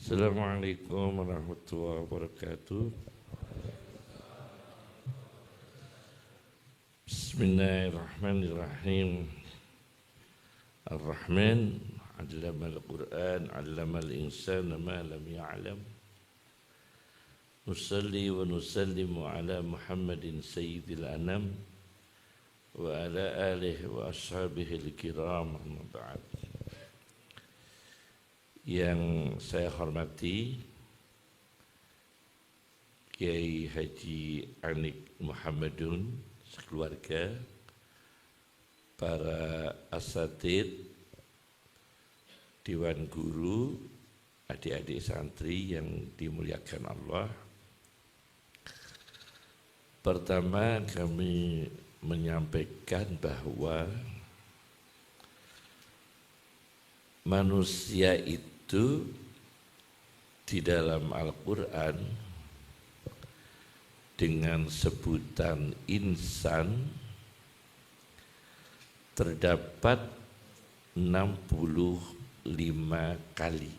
Assalamualaikum warahmatullahi wabarakatuh. Bismillahirrahmanirrahim. Ar-Rahman 'allamal Qur'an 'allamal insana ma lam ya'lam. Nusalli wa nusallimu ala Muhammadin sayyidil anam wa ala alihi wa ashabihi al-kiram, amma ba'd. Yang saya hormati Kiai Haji Anik Muhammadun sekeluarga, para asatid, Dewan Guru, adik-adik santri yang dimuliakan Allah. Pertama, kami menyampaikan bahwa manusia itu di dalam Al-Quran dengan sebutan insan terdapat 65 kali.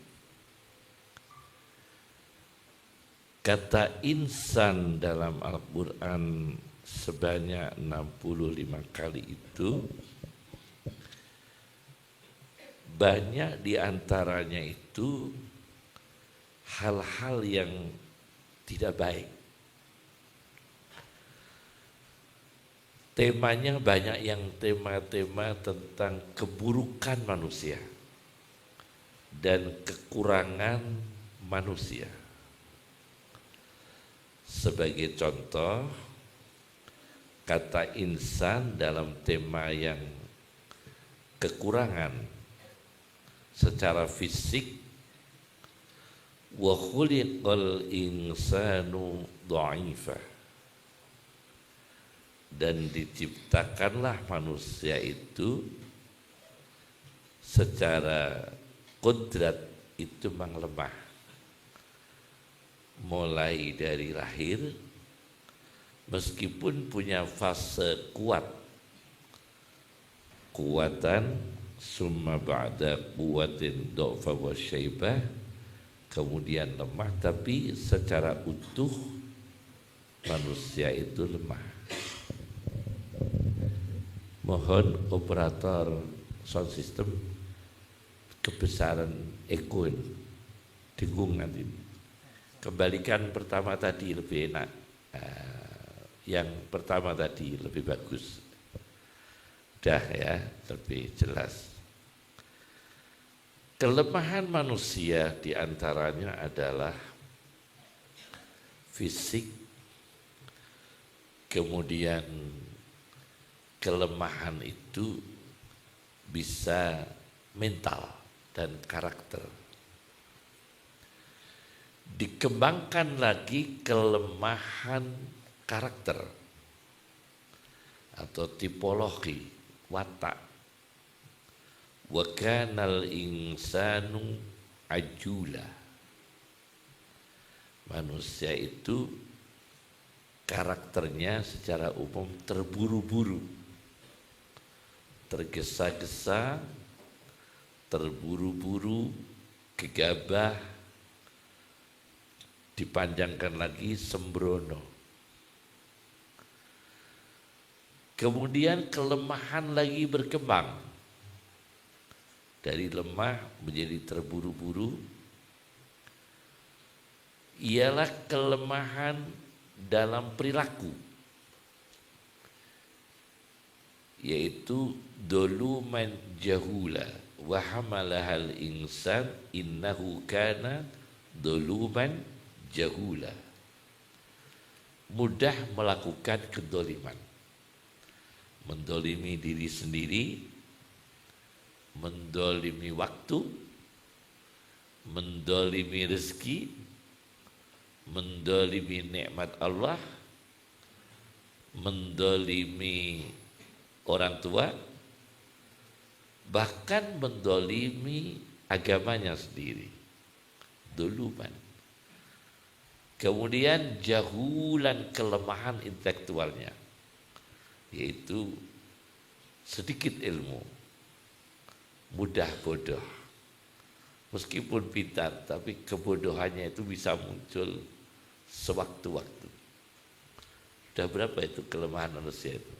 Kata insan dalam Al-Quran sebanyak 65 kali itu, banyak diantaranya itu hal-hal yang tidak baik. Temanya banyak yang tema-tema tentang keburukan manusia dan kekurangan manusia. Sebagai contoh, kata insan dalam tema yang kekurangan secara fisik, wa khuliqal insanu dha'ifa, dan diciptakanlah manusia itu secara kodrat itu memang lemah, mulai dari lahir meskipun punya fase kuatan, summa ba'da quwwatin dha'fa wa syaibah, kemudian lemah, tapi secara utuh manusia itu lemah. Mohon operator sound system kebesaran eko ini dengung nanti. Kembalikan pertama tadi lebih enak. Yang pertama tadi lebih bagus. Dah ya, lebih jelas. Kelemahan manusia diantaranya adalah fisik, kemudian kelemahan itu bisa mental dan karakter. Dikembangkan lagi kelemahan karakter atau tipologi watak. Wa kanal insanu ajula. Manusia itu karakternya secara umum terburu-buru, tergesa-gesa, terburu-buru, gegabah, dipanjangkan lagi sembrono. Kemudian kelemahan lagi berkembang. Dari lemah menjadi terburu-buru, ialah kelemahan dalam perilaku, yaitu doluman jahula wa hamalahal insan innahu kana doluman jahula. Mudah melakukan kedoliman, mendolimi diri sendiri, mendolimi waktu, mendolimi rezeki, mendolimi nikmat Allah, mendolimi orang tua, bahkan mendolimi agamanya sendiri. Duluman. Kemudian jahulan, kelemahan intelektualnya, yaitu sedikit ilmu, mudah bodoh, Meskipun pintar, tapi kebodohannya itu bisa muncul sewaktu-waktu. Sudah berapa itu kelemahan manusia itu?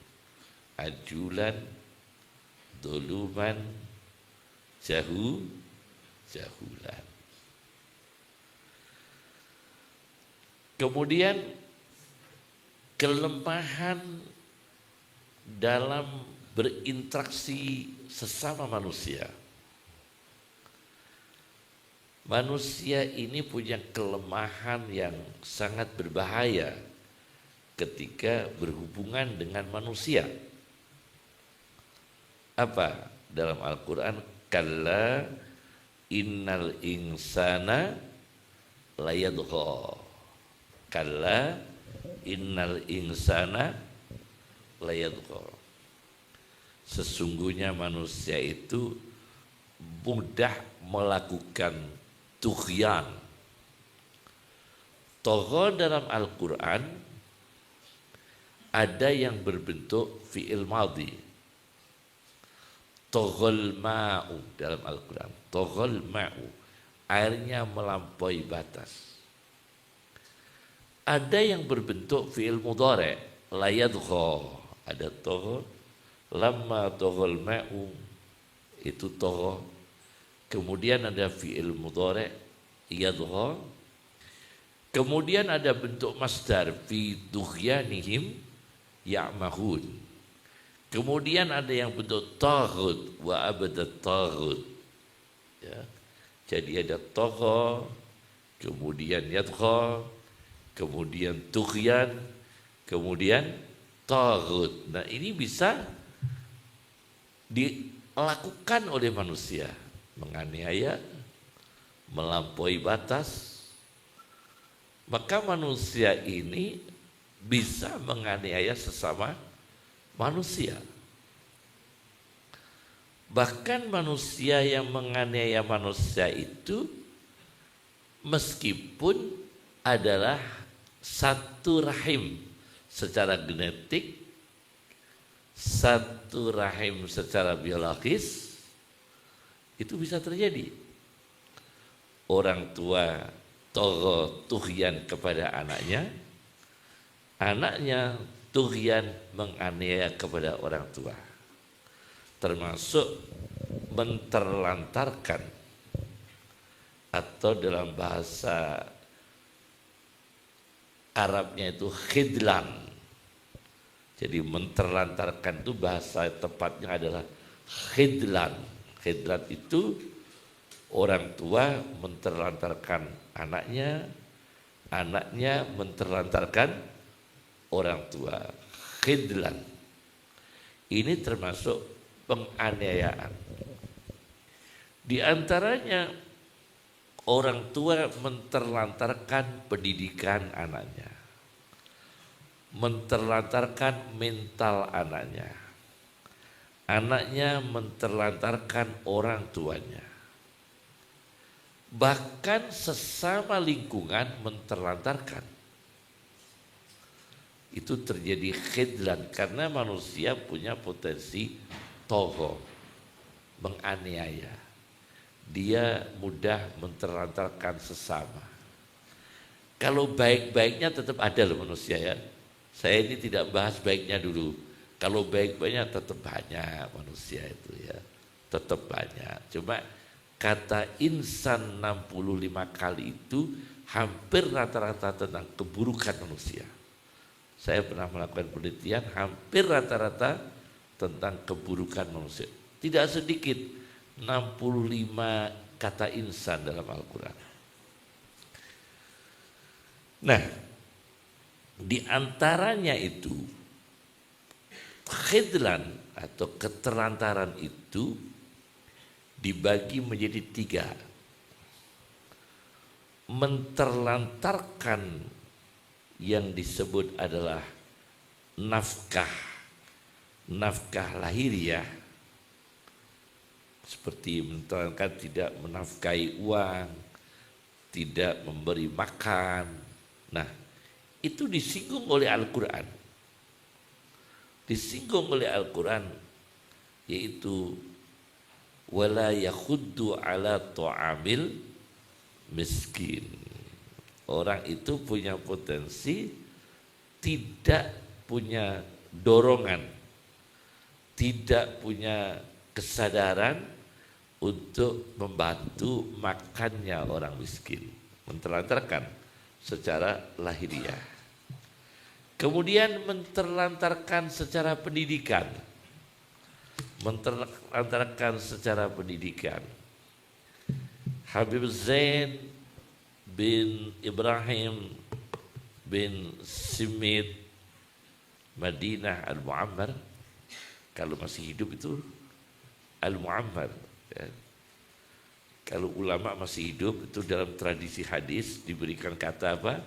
Ajulan, doluman, jahulan. Kemudian kelemahan dalam berinteraksi sesama manusia. Manusia ini punya kelemahan yang sangat berbahaya ketika berhubungan dengan manusia. Apa? Dalam Al-Quran, kalla innal insana layadgha. Kalla innal insana layadgha. Sesungguhnya manusia itu mudah melakukan tughyan. Tagha dalam Al-Quran ada yang berbentuk fi'il madhi. Taghal ma'u dalam Al-Quran. Taghal ma'u, airnya melampaui batas. Ada yang berbentuk fi'il mudhari', la yadgha. Ada tagha, lamma taghal ma'u, itu tagha. Kemudian ada fi'il mudhari' yadgha. Kemudian ada bentuk masdar fi tughyanihim ya'mahun. Kemudian ada yang bentuk taghut wa abadat taghut. Ya. Jadi ada tagha, kemudian yadgha, kemudian tughyan, kemudian taghut. Nah, ini bisa dilakukan oleh manusia, menganiaya, melampaui batas. Maka manusia ini bisa menganiaya sesama manusia. Bahkan manusia yang menganiaya manusia itu meskipun adalah satu rahim secara genetik, satu rahim secara biologis, itu bisa terjadi. Orang tua tughyan kepada anaknya, anaknya tughyan menganiaya kepada orang tua, termasuk menterlantarkan, atau dalam bahasa Arabnya itu khidlan. Jadi menterlantarkan itu bahasa tepatnya adalah khidlan. Khidlan itu orang tua menterlantarkan anaknya, anaknya menterlantarkan orang tua. Khidlan ini termasuk penganiayaan. Di antaranya orang tua menterlantarkan pendidikan anaknya, menterlantarkan mental anaknya, anaknya menterlantarkan orang tuanya, bahkan sesama lingkungan menterlantarkan. Itu terjadi khidlan karena manusia punya potensi tagha, menganiaya. Dia mudah menterlantarkan sesama. Kalau baik-baiknya tetap ada loh manusia ya. Saya ini tidak bahas baiknya dulu. Kalau baik-baiknya tetap banyak manusia itu ya. Tetap banyak. Cuma kata insan 65 kali itu hampir rata-rata tentang keburukan manusia. Saya pernah melakukan penelitian, hampir rata-rata tentang keburukan manusia. Tidak sedikit 65 kata insan dalam Al-Quran. Nah, di antaranya itu khidlan atau keterlantaran itu dibagi menjadi 3. Menterlantarkan yang disebut adalah nafkah lahiriah, seperti menterlantarkan tidak menafkahi uang, tidak memberi makan. Nah, itu disinggung oleh Al-Quran. Disinggung oleh Al-Quran, yaitu wala yakhuddu ala ta'amil miskin. Orang itu punya potensi tidak punya dorongan, tidak punya kesadaran untuk membantu makannya orang miskin, menterlantarkan secara lahiriah. Kemudian menterlantarkan secara pendidikan, menterlantarkan secara pendidikan. Habib Zain bin Ibrahim bin Simit Madinah Al-Mu'ammar, kalau masih hidup itu Al-Mu'ammar ya. Kalau ulama masih hidup itu dalam tradisi hadis diberikan kata apa?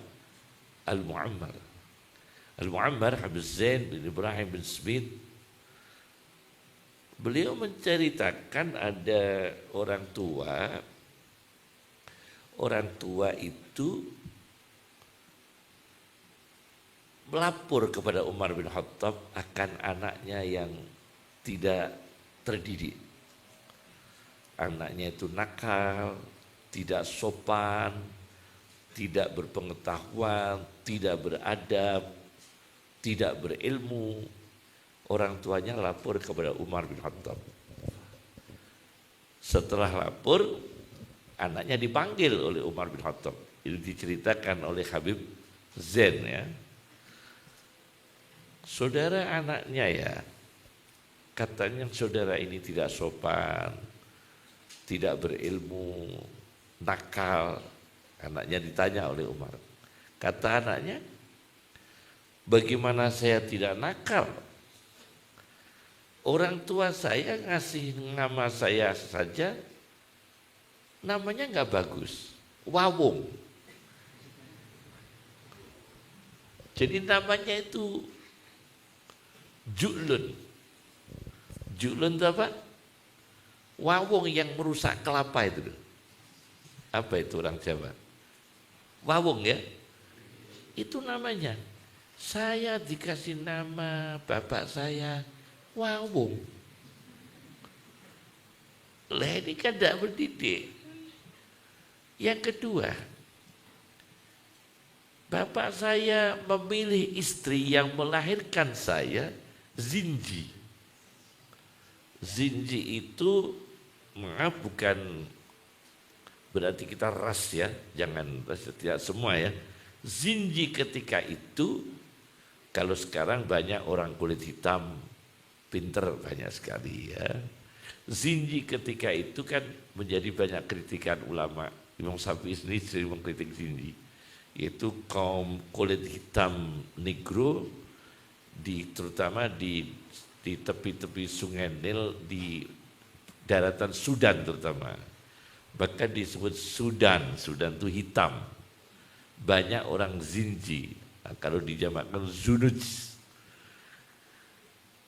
Al-Mu'ammar. Al-Mu'ammar Habib Zain bin Ibrahim bin Simit, beliau menceritakan ada orang tua itu melapor kepada Umar bin Khattab akan anaknya yang tidak terdidik. Anaknya itu nakal, tidak sopan, tidak berpengetahuan, tidak beradab, tidak berilmu. Orang tuanya lapor kepada Umar bin Khattab. Setelah lapor, anaknya dipanggil oleh Umar bin Khattab. Itu diceritakan oleh Habib Zain ya. Saudara anaknya ya, katanya saudara ini tidak sopan, tidak berilmu, nakal. Anaknya ditanya oleh Umar. Kata anaknya, bagaimana saya tidak nakal? Orang tua saya ngasih nama saya saja, namanya nggak bagus, Wawung. Jadi namanya itu Ju'lun. Ju'lun itu apa? Wawung yang merusak kelapa itu. Apa itu orang Jawa? Wawung ya? Itu namanya. Saya dikasih nama bapak saya Wawung. Lah ini kan tidak berdidik. Yang kedua, bapak saya memilih istri yang melahirkan saya zinji. Zinji itu maaf bukan berarti kita ras ya, jangan ras, tidak semua ya. Zinji ketika itu, kalau sekarang banyak orang kulit hitam pinter banyak sekali ya. Zinji ketika itu kan menjadi banyak kritikan ulama. Imam Syafi'i sendiri sering mengkritik Zinji, yaitu kaum kulit hitam Negro terutama di tepi-tepi Sungai Nil di daratan Sudan terutama. Bahkan disebut Sudan itu hitam. Banyak orang Zinji. Nah, kalau dijamakkan Zunuj.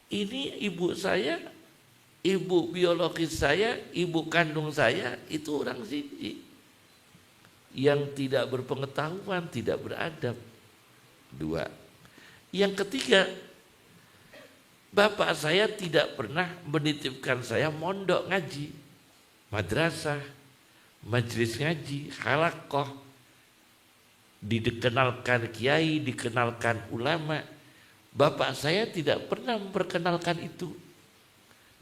Ini ibu saya, ibu biologis saya, ibu kandung saya itu orang Zinji. Yang tidak berpengetahuan, tidak beradab. Dua. Yang ketiga, bapak saya tidak pernah menitipkan saya mondok ngaji, madrasah, majelis ngaji, halaqah, dikenalkan kiai, dikenalkan ulama. Bapak saya tidak pernah memperkenalkan itu.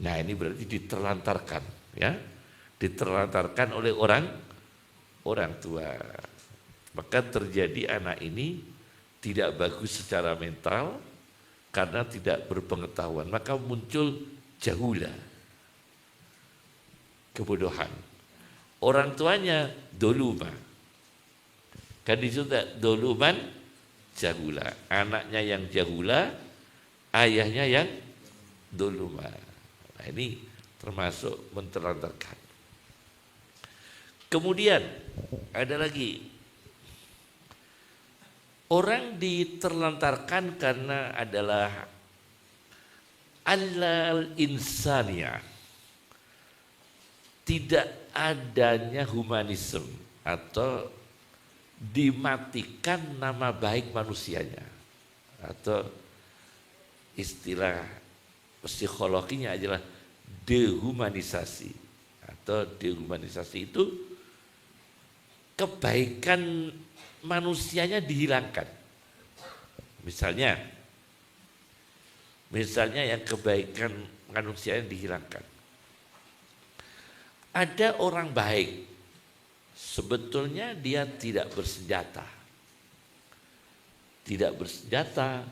Nah ini berarti diterlantarkan, ya, diterlantarkan oleh orang tua. Maka terjadi anak ini tidak bagus secara mental karena tidak berpengetahuan. Maka muncul jahula, kebodohan. Orang tuanya doluma. Kan disitu doluman jahula. Anaknya yang jahula, ayahnya yang doluma. Nah ini termasuk menterlantarkan. Kemudian ada lagi. Orang diterlantarkan karena adalah alal insaniyah. Tidak adanya humanisme atau dimatikan nama baik manusianya, atau istilah psikologinya adalah dehumanisasi. atau dehumanisasi itu kebaikan manusianya dihilangkan. Misalnya yang kebaikan manusianya dihilangkan. Ada orang baik, sebetulnya dia tidak bersenjata. Tidak bersenjata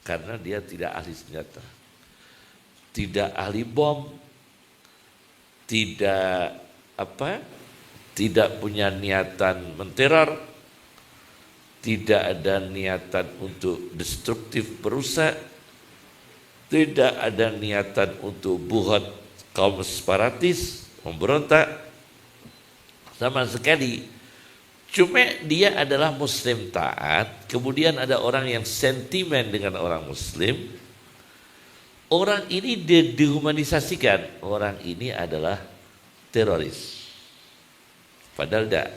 karena dia tidak ahli senjata. Tidak ahli bom, tidak punya niatan menteror, tidak ada niatan untuk destruktif perusak, tidak ada niatan untuk buat kaum separatis, memberontak, sama sekali. Cuma dia adalah muslim taat, kemudian ada orang yang sentimen dengan orang muslim, orang ini dehumanisasikan, orang ini adalah teroris. Padahal tidak.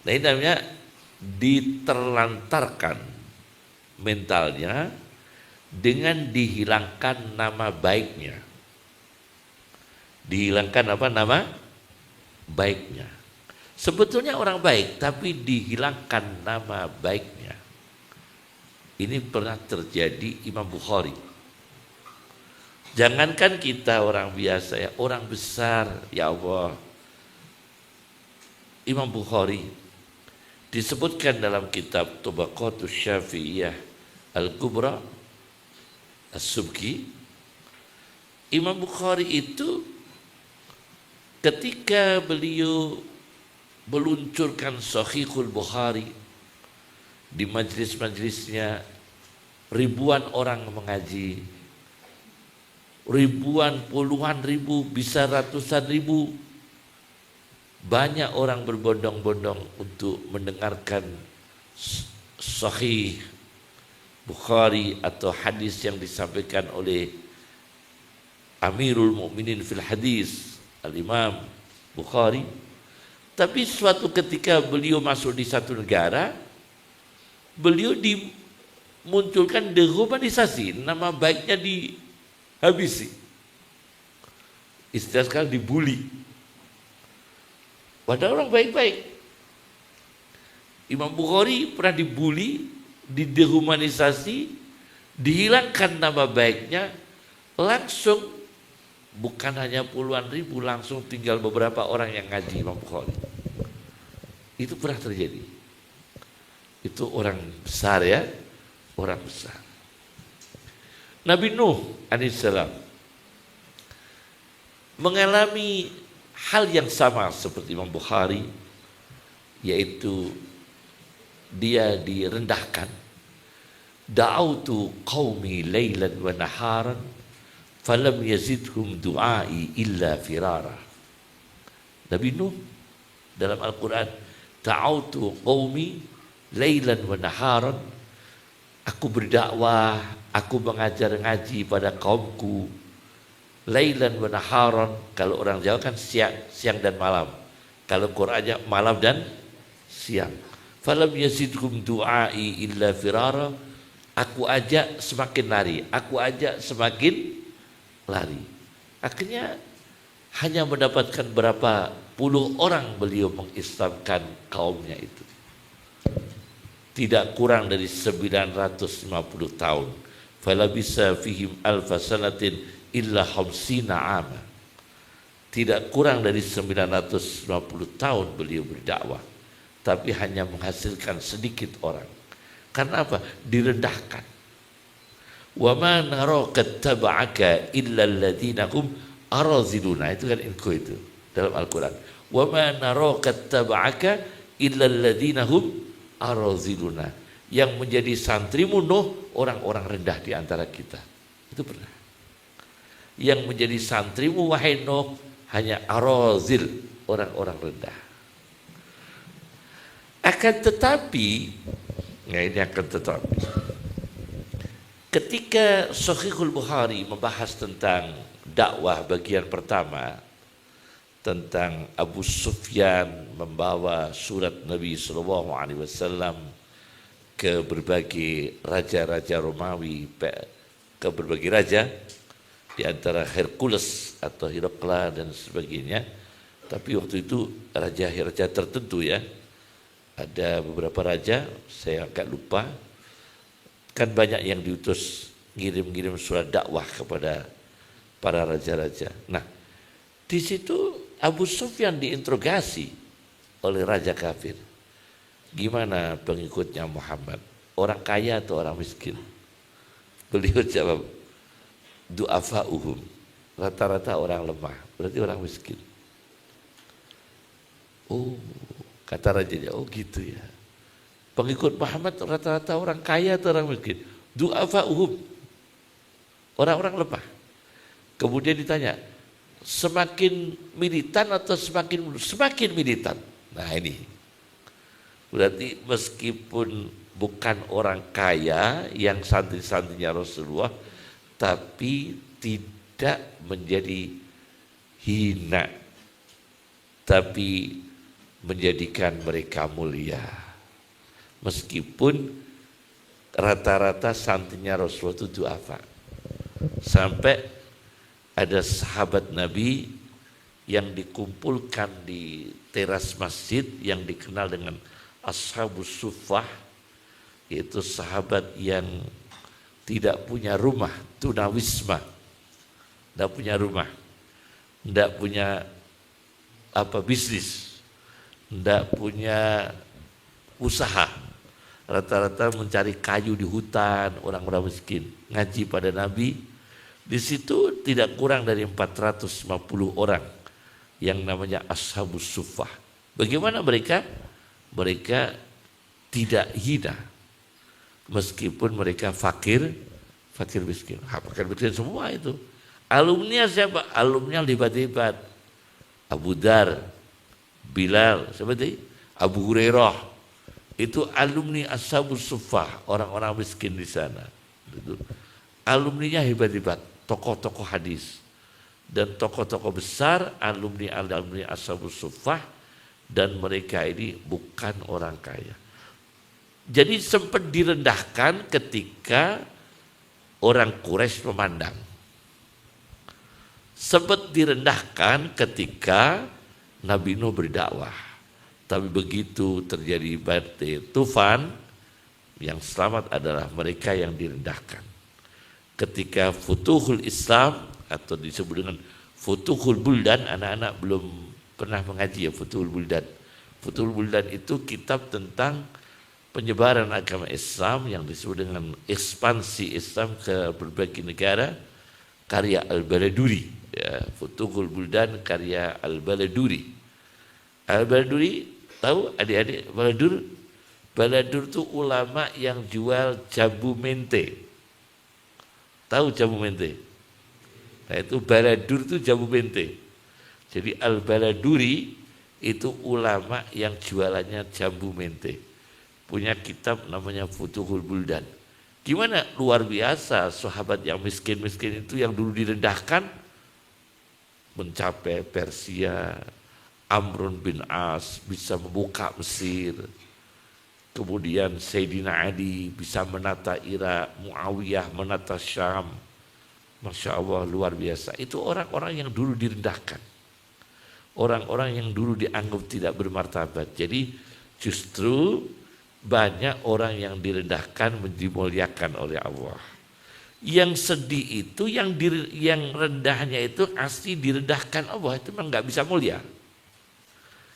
Nah ini namanya diterlantarkan mentalnya dengan dihilangkan nama baiknya. Dihilangkan nama baiknya. Sebetulnya orang baik, tapi dihilangkan nama baiknya. Ini pernah terjadi Imam Bukhari. Jangankan kita orang biasa ya, orang besar, ya Allah. Imam Bukhari disebutkan dalam kitab Tabaqatus Syafi'iyah Al-Kubra As-Subki, Imam Bukhari itu ketika beliau meluncurkan Sahihul Bukhari, di majlis-majlisnya ribuan orang mengaji, ribuan, puluhan ribu, bisa ratusan ribu, banyak orang berbondong-bondong untuk mendengarkan Sahih Bukhari atau hadis yang disampaikan oleh Amirul Mukminin fil Hadis Al-Imam Bukhari. Tapi suatu ketika beliau masuk di satu negara, beliau dimunculkan dehumanisasi, nama baiknya dihabisi. Istilah sekarang dibully. Padahal orang baik-baik. Imam Bukhari pernah dibully, didehumanisasi, dihilangkan nama baiknya, langsung bukan hanya puluhan ribu, langsung tinggal beberapa orang yang ngaji Imam Bukhari. Itu pernah terjadi. Itu orang besar ya, orang besar. Nabi Nuh alaihissalam mengalami hal yang sama seperti Imam Bukhari, yaitu dia direndahkan. Da'autu qaumi lailan wa naharan falam yazidhum du'ai illa firara. Nabi Nuh dalam Al-Quran, ta'autu qaumi lailan wa naharan, aku berdakwah, aku mengajar ngaji pada kaumku, lailan wa naharan, kalau orang Jawa kan siang dan malam, kalau Qur'annya malam dan siang. Falam yazidhum du'ai illa firara, aku ajak semakin lari, aku ajak semakin lari. Akhirnya hanya mendapatkan berapa puluh orang beliau mengislamkan kaumnya itu. Tidak kurang dari 950 tahun. Falabisa fihim alfa sanatin illa khamsina ama. Tidak kurang dari 950 tahun beliau berdakwah, tapi hanya menghasilkan sedikit orang. Karena apa? Direndahkan. Wa ma naraka taba'aka illa alladziina hum araziluna. Itu kan info itu dalam Al-Quran. Wa ma naraka taba'aka illa alladziina hum araziluna. Yang menjadi santrimu Nuh orang-orang rendah di antara kita. Itu pernah. Yang menjadi santrimu wahai Nuh hanya arazil, orang-orang rendah. Akan tetapi, ketika Sahihul Bukhari membahas tentang dakwah bagian pertama, tentang Abu Sufyan membawa surat Nabi SAW ke berbagai raja-raja Romawi, ke berbagai raja, di antara Hercules atau Herakles dan sebagainya. Tapi waktu itu raja-raja tertentu ya, ada beberapa raja, saya agak lupa, kan banyak yang diutus ngirim-ngirim surat dakwah kepada para raja-raja. Nah, di situ Abu Sufyan diinterogasi oleh raja kafir. Gimana pengikutnya Muhammad? Orang kaya atau orang miskin? Beliau jawab, du'afa'uhum. Rata-rata orang lemah, berarti orang miskin. Oh, kata rajanya, oh gitu ya. Pengikut Muhammad rata-rata orang kaya atau orang miskin? Du'afa'uhum. Orang-orang lemah. Kemudian ditanya, semakin militan atau semakin militan? Nah ini. Berarti meskipun bukan orang kaya yang santri-santrinya Rasulullah, tapi tidak menjadi hina, tapi menjadikan mereka mulia. Meskipun rata-rata santrinya Rasulullah itu du'afa. Sampai ada sahabat Nabi yang dikumpulkan di teras masjid yang dikenal dengan Ashabus Suffah, yaitu sahabat yang tidak punya rumah, tunawisma, tidak punya rumah, tidak punya bisnis, tidak punya usaha, rata-rata mencari kayu di hutan, orang-orang miskin, ngaji pada Nabi. Di situ tidak kurang dari 450 orang yang namanya Ashabus Suffah. Bagaimana mereka? Mereka tidak hina, meskipun mereka fakir miskin. Fakir miskin semua itu. Alumninya siapa? Alumninya hebat-hebat. Abu Dar, Bilal, seperti Abu Hurairah. Itu alumni Ashabus Suffah, orang-orang miskin di sana. Itu. Alumninya hebat-hebat, tokoh-tokoh hadis. Dan tokoh-tokoh besar, alumni Ashabus Suffah, dan mereka ini bukan orang kaya. Jadi sempat direndahkan ketika orang Quraisy memandang. Sempat direndahkan ketika Nabi Nuh berdakwah. Tapi begitu terjadi badai tufan, yang selamat adalah mereka yang direndahkan. Ketika Futuhul Islam atau disebut dengan Futuhul Buldan, anak-anak belum pernah mengaji ya Futuhul Buldan. Futuhul Buldan itu kitab tentang penyebaran agama Islam yang disebut dengan ekspansi Islam ke berbagai negara, karya Al-Baladuri. Ya, Futuhul Buldan karya Al-Baladuri. Al-Baladuri tahu adik-adik Baladur? Baladur itu ulama yang jual jambu mente. Tahu jambu mente? Nah itu Baladur itu jambu mente. Jadi Al-Baladuri itu ulama yang jualannya jambu mente. Punya kitab namanya Futuhul Buldan. Gimana luar biasa sahabat yang miskin-miskin itu yang dulu direndahkan mencapai Persia. Amrun bin As bisa membuka Mesir. Kemudian Sayyidina Ali bisa menata Irak, Muawiyah menata Syam. Masya Allah luar biasa. Itu orang-orang yang dulu direndahkan. Orang-orang yang dulu dianggap tidak bermartabat. Jadi justru banyak orang yang direndahkan dimuliakan oleh Allah. Yang sedih itu yang rendahnya itu asli direndahkan Allah itu memang nggak bisa mulia.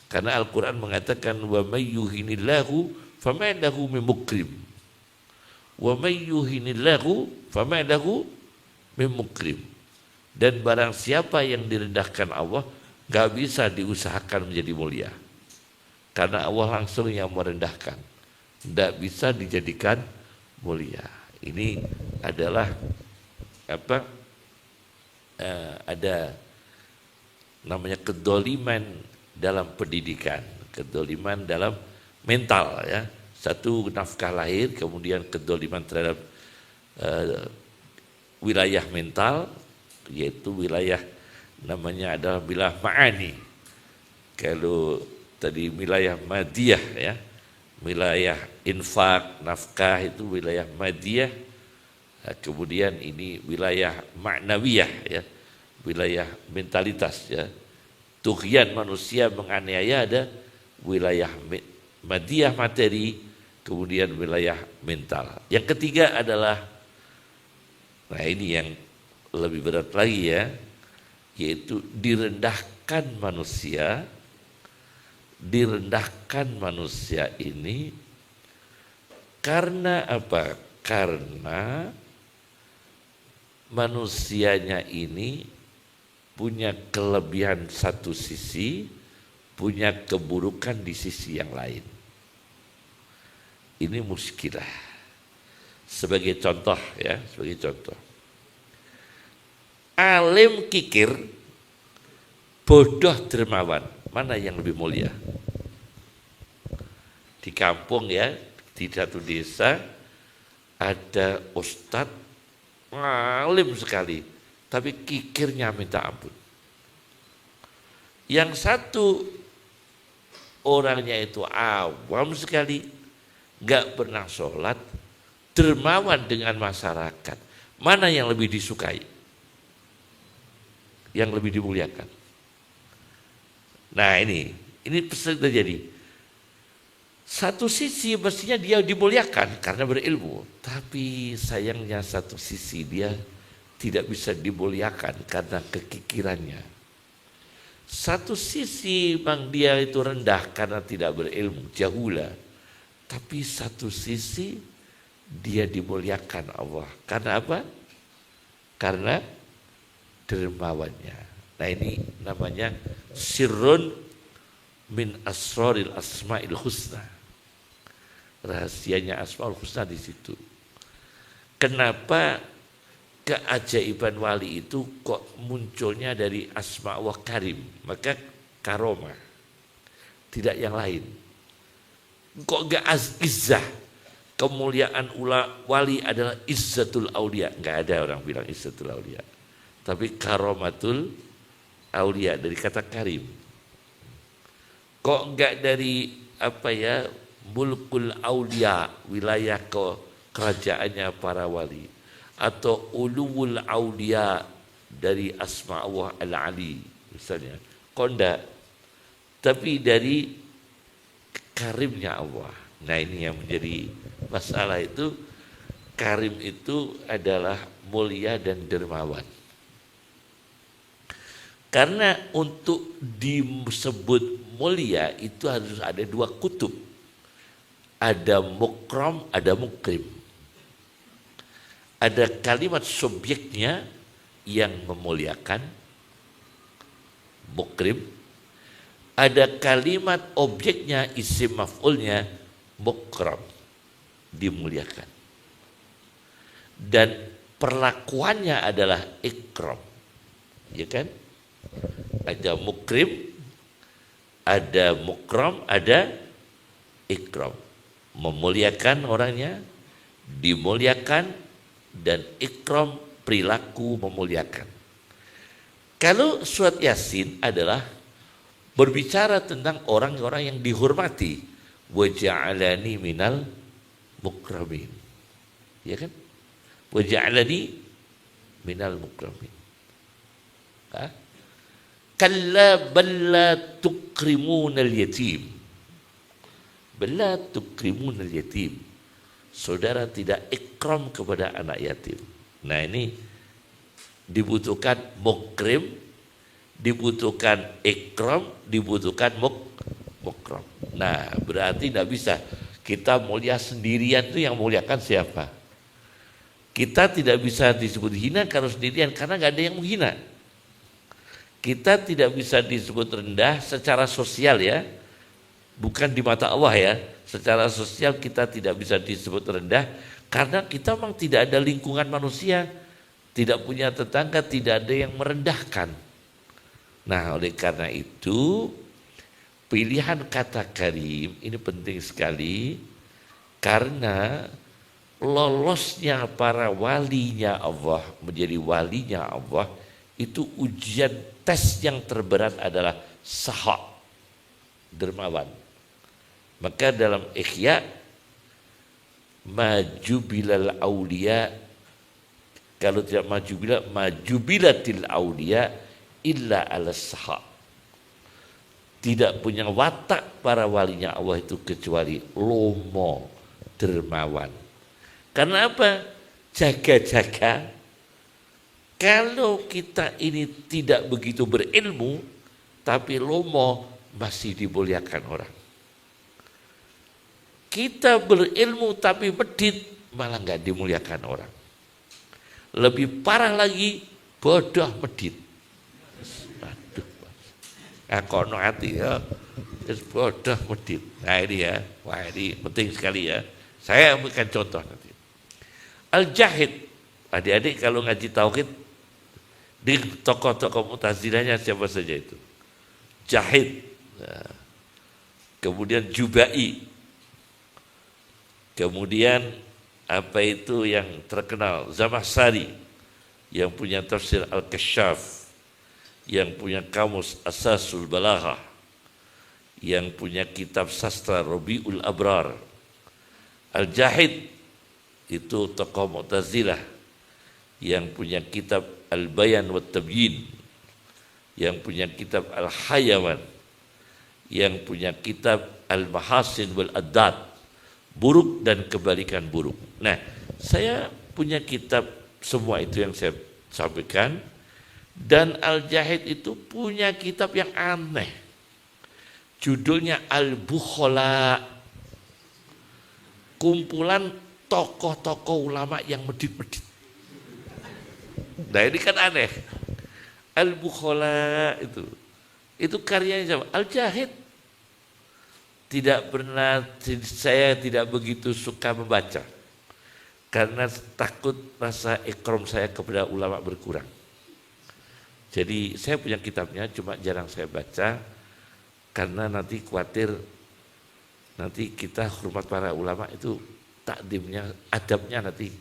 Karena Al-Quran mengatakan wa may yuhinillahu fama lahu min mukrim. Wa may yuhinillahu fama lahu min mukrim. Dan barang siapa yang direndahkan Allah nggak bisa diusahakan menjadi mulia. Karena Allah langsung yang merendahkan. Tidak bisa dijadikan mulia. Ini adalah ada namanya kedoliman dalam pendidikan, kedoliman dalam mental ya. Satu nafkah lahir, kemudian kedoliman terhadap wilayah mental, yaitu wilayah namanya adalah wilayah ma'ani. Kalau tadi wilayah madiyah ya, wilayah infak, nafkah itu wilayah madiyah, Nah, kemudian ini wilayah maknawiyah ya, wilayah mentalitas ya. Tughyan manusia menganiaya ada wilayah madiyah materi, kemudian wilayah mental. Yang ketiga adalah, nah ini yang lebih berat lagi ya, yaitu direndahkan manusia. Direndahkan manusia ini karena apa? Karena manusianya ini punya kelebihan satu sisi, punya keburukan di sisi yang lain. Ini muskilah. Sebagai contoh ya, sebagai contoh. Alim kikir, bodoh dermawan, mana yang lebih mulia? Di kampung ya, di satu desa ada ustadz alim sekali, tapi kikirnya minta ampun. Yang satu orangnya itu awam sekali, gak pernah sholat, dermawan dengan masyarakat. Mana yang lebih disukai? Yang lebih dimuliakan? Nah ini sering terjadi. Satu sisi mestinya dia dimuliakan karena berilmu, tapi sayangnya satu sisi dia tidak bisa dimuliakan karena kekikirannya. Satu sisi memang dia itu rendah karena tidak berilmu, jahula. Tapi satu sisi dia dimuliakan Allah. Karena apa? Karena dermawannya. Nah ini namanya sirrun min asraril asma'il husna. Rahasianya asma'ul husna di situ. Kenapa keajaiban wali itu kok munculnya dari asma Allah karim? Maka karomah, tidak yang lain. Kok gak izzah? Kemuliaan wali adalah izzatul aulia. Gak ada orang bilang izzatul aulia. Tapi karomatul aulia dari kata karim. Kok enggak dari apa ya, mulkul aulia, wilayah kerajaannya para wali, atau uluwul aulia dari asma Allah al-ali misalnya. Kok enggak? Tapi dari karimnya Allah. Nah ini yang menjadi masalah itu. Karim itu adalah mulia dan dermawan. Karena untuk disebut mulia itu harus ada dua kutub. Ada mukram, ada mukrim. Ada kalimat subjeknya yang memuliakan, mukrim. Ada kalimat objeknya, isim maf'ulnya, mukram, dimuliakan. Dan perlakuannya adalah ikram. Ya kan? Ada mukrim, ada mukram, ada ikram. Memuliakan orangnya, dimuliakan, dan ikram perilaku memuliakan. Kalau surat Yasin adalah berbicara tentang orang-orang yang dihormati. Wa ja'alani minal mukramin. Ya kan? Wa ja'alani minal mukramin. Kalla balla tukrimunal yatim. Balla tukrimunal yatim. Saudara tidak ikram kepada anak yatim. Nah ini dibutuhkan mukrim, dibutuhkan ikram, dibutuhkan mukram. Nah berarti tidak bisa kita mulia sendirian. Itu yang muliakan siapa? Kita tidak bisa disebut hina kalau sendirian karena nggak ada yang menghina. Kita tidak bisa disebut rendah secara sosial ya, bukan di mata Allah ya. Secara sosial kita tidak bisa disebut rendah karena kita memang tidak ada lingkungan manusia, tidak punya tetangga, tidak ada yang merendahkan. Nah oleh karena itu pilihan kata karim ini penting sekali karena lolosnya para walinya Allah menjadi walinya Allah itu ujian tes yang terberat adalah sahak, dermawan. Maka dalam Ikhya, majubilal aulia kalau tidak majubilatil aulia illa ala sahab. Tidak punya watak para walinya Allah itu kecuali lomo, dermawan. Karena apa? Jaga-jaga. Kalau kita ini tidak begitu berilmu, tapi lomo, masih dimuliakan orang. Kita berilmu tapi medit, malah nggak dimuliakan orang. Lebih parah lagi, bodoh medit. Kono hati ya, terus bodoh medit. Nah ini ya, wah ini penting sekali ya. Saya berikan contoh nanti. Al-Jahid, adik-adik kalau ngaji tauhid di tokoh-tokoh Mu'tazilahnya siapa saja itu? Jahid, nah, kemudian Jubai, kemudian apa itu yang terkenal Zamakhsyari yang punya tafsir Al-Kasyaf, yang punya kamus Asasul Balaghah, yang punya kitab sastra Rabiul Abrar. Al-Jahid itu tokoh Mu'tazilah yang punya kitab Al-Bayan wa Tabyin, yang punya kitab Al-Hayawan, yang punya kitab Al-Mahasin wal Addad, buruk dan kebalikan buruk. Nah, saya punya kitab semua itu yang saya sampaikan. Dan Al-Jahid itu punya kitab yang aneh. Judulnya Al-Bukhala. Kumpulan tokoh-tokoh ulama yang medit-medit. Nah ini kan aneh. Al-Bukhala itu karyanya siapa? Al-Jahid. Tidak pernah, saya tidak begitu suka membaca. Karena takut rasa ikram saya kepada ulama berkurang. Jadi saya punya kitabnya, cuma jarang saya baca karena nanti khawatir nanti kita hormat para ulama itu takdimnya, adabnya nanti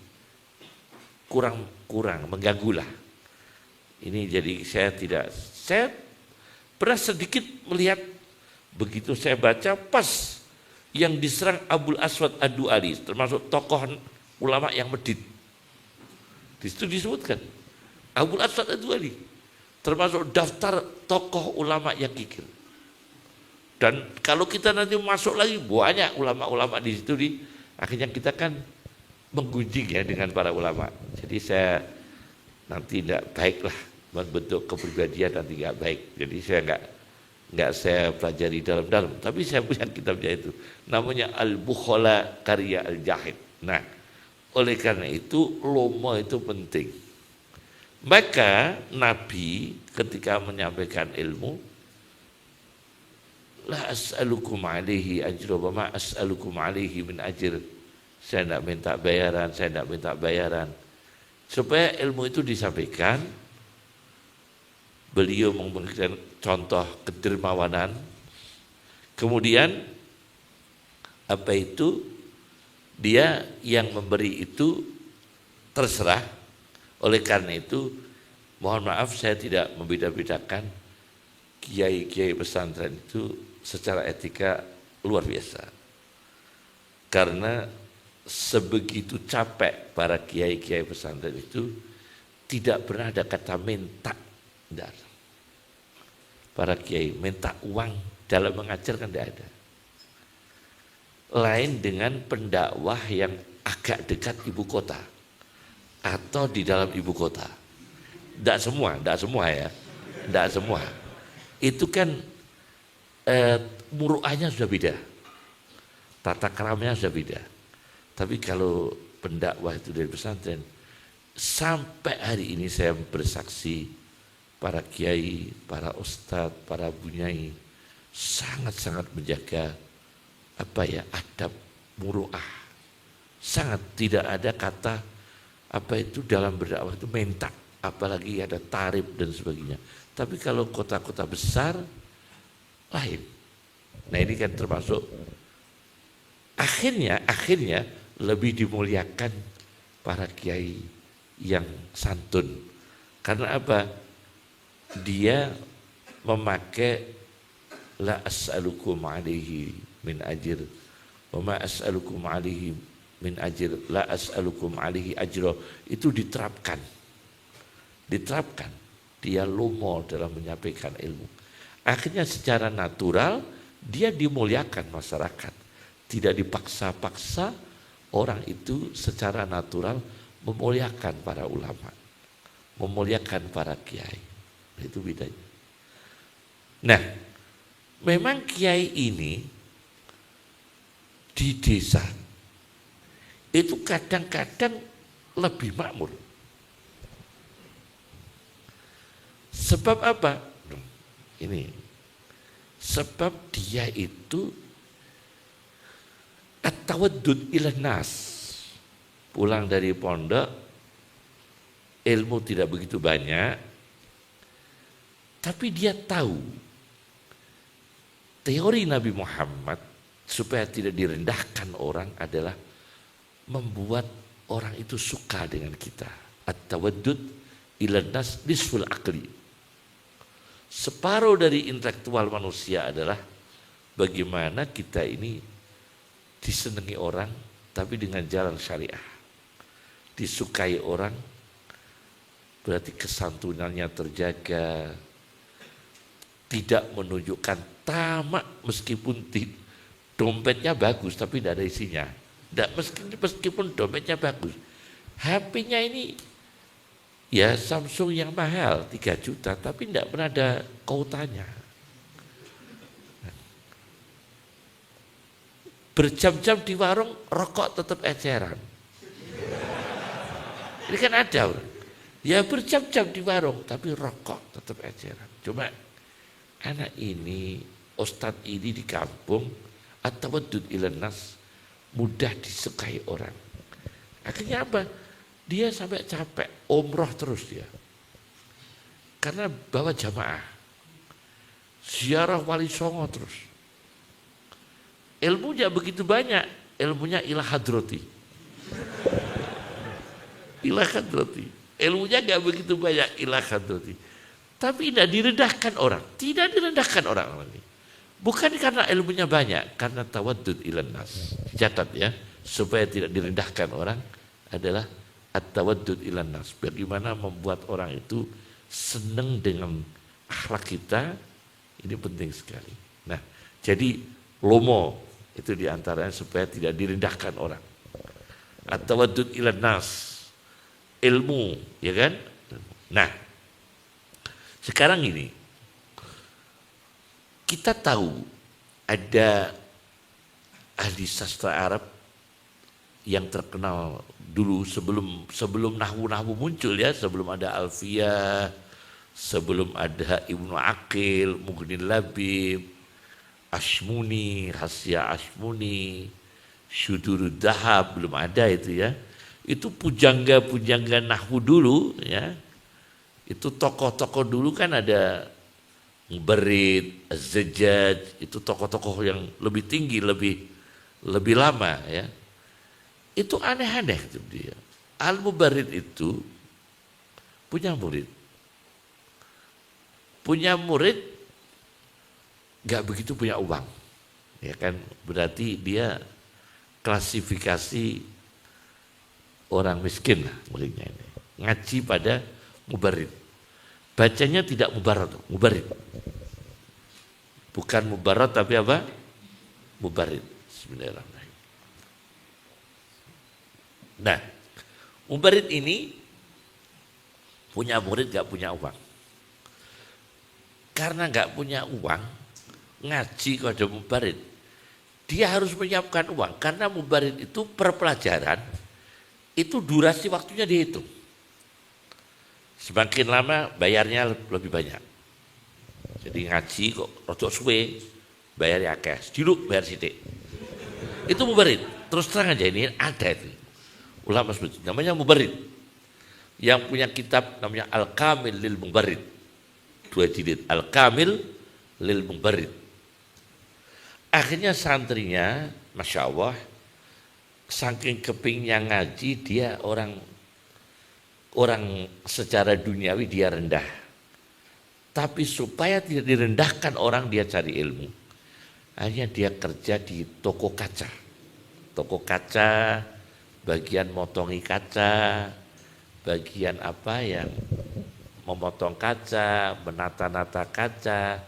kurang mengganggu lah. Ini jadi saya pernah sedikit melihat begitu saya baca pas yang diserang Abul Aswad Ad-Du'ali, termasuk tokoh ulama yang medit. Di situ disebutkan Abul Aswad Ad-Du'ali termasuk daftar tokoh ulama yang kikir. Dan kalau kita nanti masuk lagi banyak ulama-ulama di situ, akhirnya kita kan menggunjing ya dengan para ulama. Jadi saya nanti tidak baiklah membentuk kepribadian, nanti nggak baik. Jadi saya nggak saya pelajari dalam-dalam. Tapi saya punya kitabnya itu, namanya Al-Bukhala karya Al-Jahid. Nah, oleh karena itu lomo itu penting. Maka Nabi ketika menyampaikan ilmu, la as'alukum alaihi ajra wa ma as'alukum alaihi min ajr. Saya tidak minta bayaran, supaya ilmu itu disampaikan. Beliau memberikan contoh kedermawanan. Kemudian apa itu? Dia yang memberi itu terserah. Oleh karena itu, mohon maaf saya tidak membeda-bedakan kiai-kiai pesantren itu secara etika luar biasa. Karena sebegitu capek para kiai-kiai pesantren itu tidak pernah ada kata minta. Para kiai minta uang dalam mengajar kan tidak ada. Lain dengan pendakwah yang agak dekat ibu kota atau di dalam ibu kota. Tidak semua ya, tidak semua. Itu kan muruahnya sudah beda, tata keramanya sudah beda. Tapi kalau pendakwah itu dari pesantren, sampai hari ini saya bersaksi para kiai, para ustadz, para bunyai sangat-sangat menjaga adab muruah. Sangat tidak ada kata dalam berdakwah itu minta, apalagi ada tarif dan sebagainya. Tapi kalau kota-kota besar lain. Nah ini kan termasuk akhirnya lebih dimuliakan para kiai yang santun. Karena apa? Dia memakai la as'alukum alaihi min ajr wa ma as'alukum alaihi min ajr la as'alukum alaihi ajra, itu diterapkan. diterapkan. Dia lomo dalam menyampaikan ilmu. Akhirnya secara natural dia dimuliakan masyarakat. Tidak dipaksa-paksa, orang itu secara natural memuliakan para ulama, memuliakan para kiai. Itu bedanya. Nah, memang kiai ini di desa itu kadang-kadang lebih makmur. Sebab apa? Ini. Sebab dia itu at-tawaddud ilan nas. Pulang dari pondok, ilmu tidak begitu banyak, tapi dia tahu teori Nabi Muhammad supaya tidak direndahkan orang adalah membuat orang itu suka dengan kita. At-tawaddud ilan nas nisful akli. Separuh dari intelektual manusia adalah bagaimana kita ini disenangi orang tapi dengan jalan syariah. Disukai orang berarti kesantunannya terjaga, tidak menunjukkan tamak meskipun dompetnya bagus tapi tidak ada isinya. Meskipun dompetnya bagus, HP-nya ini ya Samsung yang mahal 3 juta tapi tidak pernah ada kautannya. Berjam-jam di warung rokok tetap eceran. Ini kan ada orang. Ya berjam-jam di warung tapi rokok tetap eceran. Cuma anak ini, ustadz ini di kampung at-tawaddud ilan nas, mudah disukai orang. Akhirnya apa? Dia sampai capek umroh terus dia. Karena bawa jamaah. Ziarah Wali Songo terus. Ilmunya begitu banyak, ilmunya ilah hadrati. Ilah hadrati. Ilmunya enggak begitu banyak, ilah hadrati. Tapi tidak direndahkan orang, tidak direndahkan orang ini. Bukan karena ilmunya banyak, karena tawaddud ilan nas. Catat ya, supaya tidak direndahkan orang adalah at-tawaddud ilan nas. Bagaimana membuat orang itu senang dengan akhlak kita, ini penting sekali. Nah, jadi lomo itu diantaranya supaya tidak direndahkan orang. At-tawaddud ilan nas, ilmu, ya kan? Nah, sekarang ini kita tahu ada ahli sastra Arab yang terkenal dulu sebelum nahwu muncul ya, sebelum ada Alfiyah, sebelum ada Ibnu Aqil, Mughnil Labib, Ashmuni, Hasya Ashmuni, Syudurud Dahab, belum ada itu ya. Itu pujangga nahwu dulu ya. Itu tokoh-tokoh dulu kan ada Mubarrid, Az-Zajjaj, itu tokoh-tokoh yang lebih tinggi, lebih lama ya. Itu aneh-aneh itu dia. Al-Mubarrid itu punya murid. Punya murid gak begitu punya uang. Ya kan, berarti dia klasifikasi orang miskin lah muridnya ini. Ngaji pada Mubarrid. Bacanya tidak Mubarrad, Mubarrid. Bukan Mubarrad tapi apa? Mubarrid. Bismillahirrahmanirrahim. Nah, Mubarrid ini punya murid gak punya uang. Karena gak punya uang, ngaji kepada Mubarrid, dia harus menyiapkan uang. Karena Mubarrid itu per pelajaran, itu durasi waktunya dihitung. Semakin lama bayarnya lebih banyak. Jadi ngaji kok rodok suwe, bayar akeh, sediluk bayar sithik. Itu Mubarrid. Terus terang aja ini ada itu. Ulama sebut namanya Mubarrid. Yang punya kitab namanya Al-Kamil lil Mubarrid. 2 jilid, Al-Kamil lil Mubarrid. Akhirnya santrinya, Masya Allah, saking kepingnya ngaji, dia orang secara duniawi dia rendah. Tapi supaya tidak direndahkan orang, dia cari ilmu. Akhirnya dia kerja di toko kaca. Toko kaca, bagian motongi kaca, bagian apa yang memotong kaca, menata-nata kaca,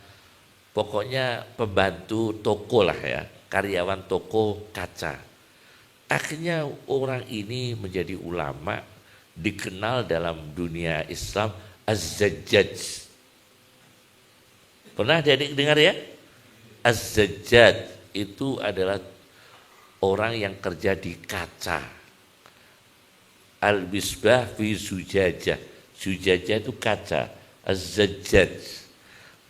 pokoknya pembantu toko lah ya, karyawan toko kaca. Akhirnya orang ini menjadi ulama, dikenal dalam dunia Islam Az-Zajjaj. Pernah adik dengar ya? Az-Zajjaj itu adalah orang yang kerja di kaca. Al-Misbah fi Zujajah. Zujajah itu kaca. Az-Zajjaj.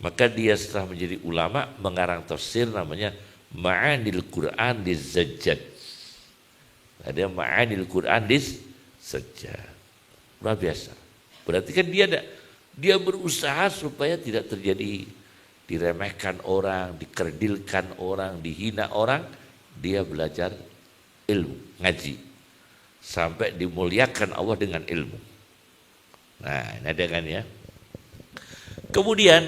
Maka dia setelah menjadi ulama mengarang tafsir namanya Ma'anil Quran liz-Zajjaj. Ada Ma'anil Quran liz-Zajjaj. Luar biasa. Berarti kan dia berusaha supaya tidak terjadi diremehkan orang, dikerdilkan orang, dihina orang. Dia belajar ilmu, ngaji. Sampai dimuliakan Allah dengan ilmu. Nah, ini ada kan ya. Kemudian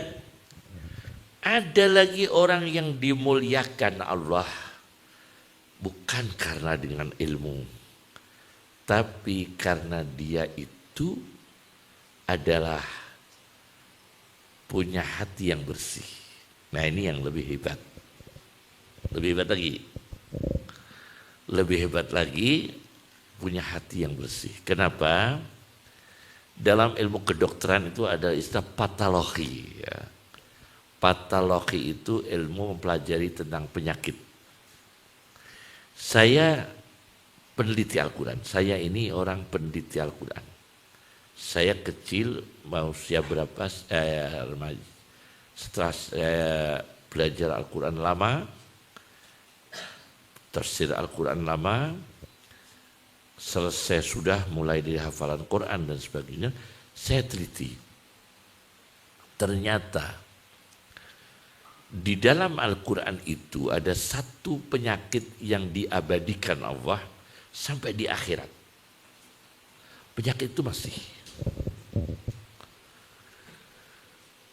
ada lagi orang yang dimuliakan Allah bukan karena dengan ilmu, tapi karena dia itu adalah punya hati yang bersih. Nah, ini yang lebih hebat. Lebih hebat lagi. Lebih hebat lagi punya hati yang bersih. Kenapa? Dalam ilmu kedokteran itu ada istilah patologi ya. Patologi itu ilmu mempelajari tentang penyakit. Saya peneliti Al-Quran. Saya ini orang peneliti Al-Quran. Saya kecil, mau usia berapa, remaja. Setelah saya belajar Al-Quran lama, tafsir Al-Quran lama, selesai sudah mulai dari hafalan Quran dan sebagainya, saya teliti. Ternyata di dalam Al-Quran itu ada satu penyakit yang diabadikan Allah sampai di akhirat. Penyakit itu masih.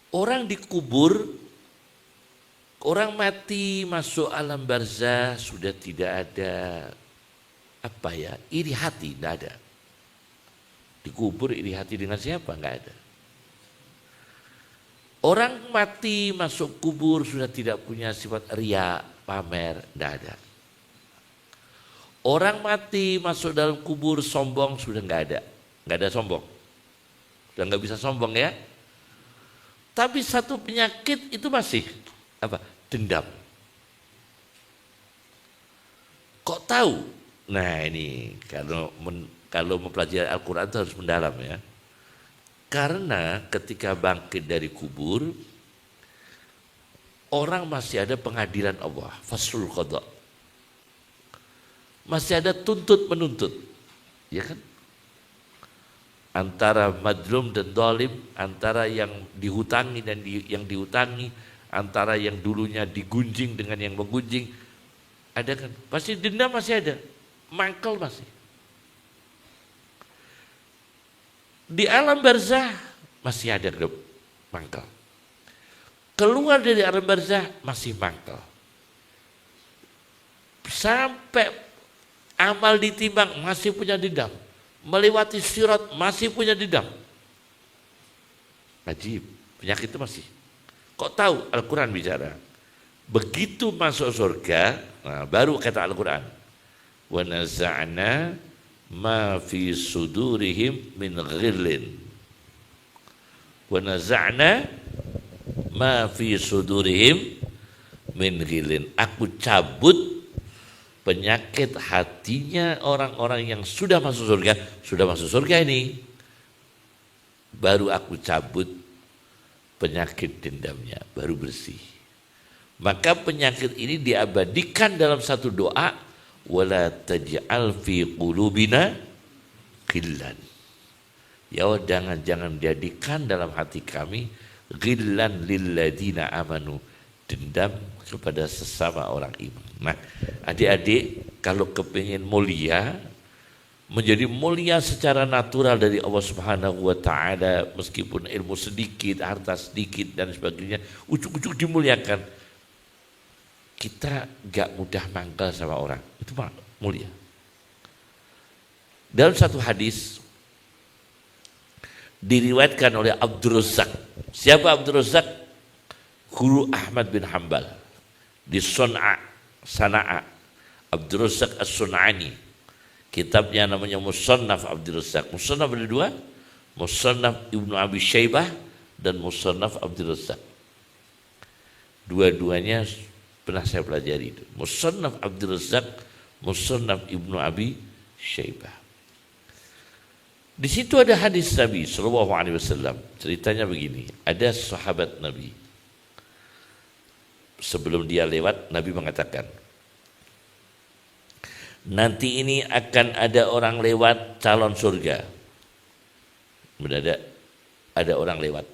Orang dikubur, orang mati masuk alam barzah sudah tidak ada iri hati, tidak ada. Dikubur iri hati dengan siapa? Enggak ada. Orang mati masuk kubur sudah tidak punya sifat ria, pamer, tidak ada. Orang mati masuk dalam kubur sombong sudah enggak ada sombong. Sudah enggak bisa sombong ya. Tapi satu penyakit itu masih dendam. Kok tahu? Nah, ini kalau mempelajari Al-Quran itu harus mendalam ya. Karena ketika bangkit dari kubur, orang masih ada pengadilan Allah, faslul qada. Masih ada tuntut menuntut. Ya kan? Antara madlum dan zalim, antara yang dihutangi dan yang dihutangi, antara yang dulunya digunjing dengan yang menggunjing. Ada kan? Pasti dendam masih ada, mangkel masih. Di alam barzah masih ada mangkel. Keluar dari alam barzah masih mangkel. Sampai amal ditimbang masih punya dendam. Melewati sirat masih punya dendam. Ajib, penyakit itu masih. Kok tahu? Al-Quran bicara. Begitu masuk surga, nah baru kata Al-Quran. Wa naza'na ma fi sudurihim min ghillin. Wa naza'na ma fi sudurihim min ghillin. Aku cabut penyakit hatinya orang-orang yang sudah masuk surga ini. Baru aku cabut penyakit dendamnya, baru bersih. Maka penyakit ini diabadikan dalam satu doa, wala taj'al fi qulubina ghillan. Ya Allah, jangan jadikan dalam hati kami ghillan lilladzina amanu, dendam kepada sesama orang iman. Nah, adik-adik kalau kepingin mulia, menjadi mulia secara natural dari Allah Subhanahu wa taala, meskipun ilmu sedikit, harta sedikit dan sebagainya, ujuk-ujuk dimuliakan. Kita gak mudah mangkal sama orang, itu mulia. Dalam satu hadis diriwayatkan oleh Abdul Razzaq. Siapa Abdul Razzaq? Guru Ahmad bin Hambal di Sana'a. Abdul Razzaq As-Sun'ani. Kitabnya namanya Musannaf Abdul Razzaq. Musannaf ada dua, Musannaf Ibnu Abi Syaibah dan Musannaf Abdul Razzaq. Dua-duanya pernah saya pelajari itu. Musannaf Abdul Razzaq, Musannaf Ibnu Abi Syaibah. Di situ ada hadis Nabi Sallallahu Alaihi Wasallam. Ceritanya begini, ada sahabat Nabi. Sebelum dia lewat, Nabi mengatakan, nanti ini akan ada orang lewat calon surga. Mendadak ada orang lewat,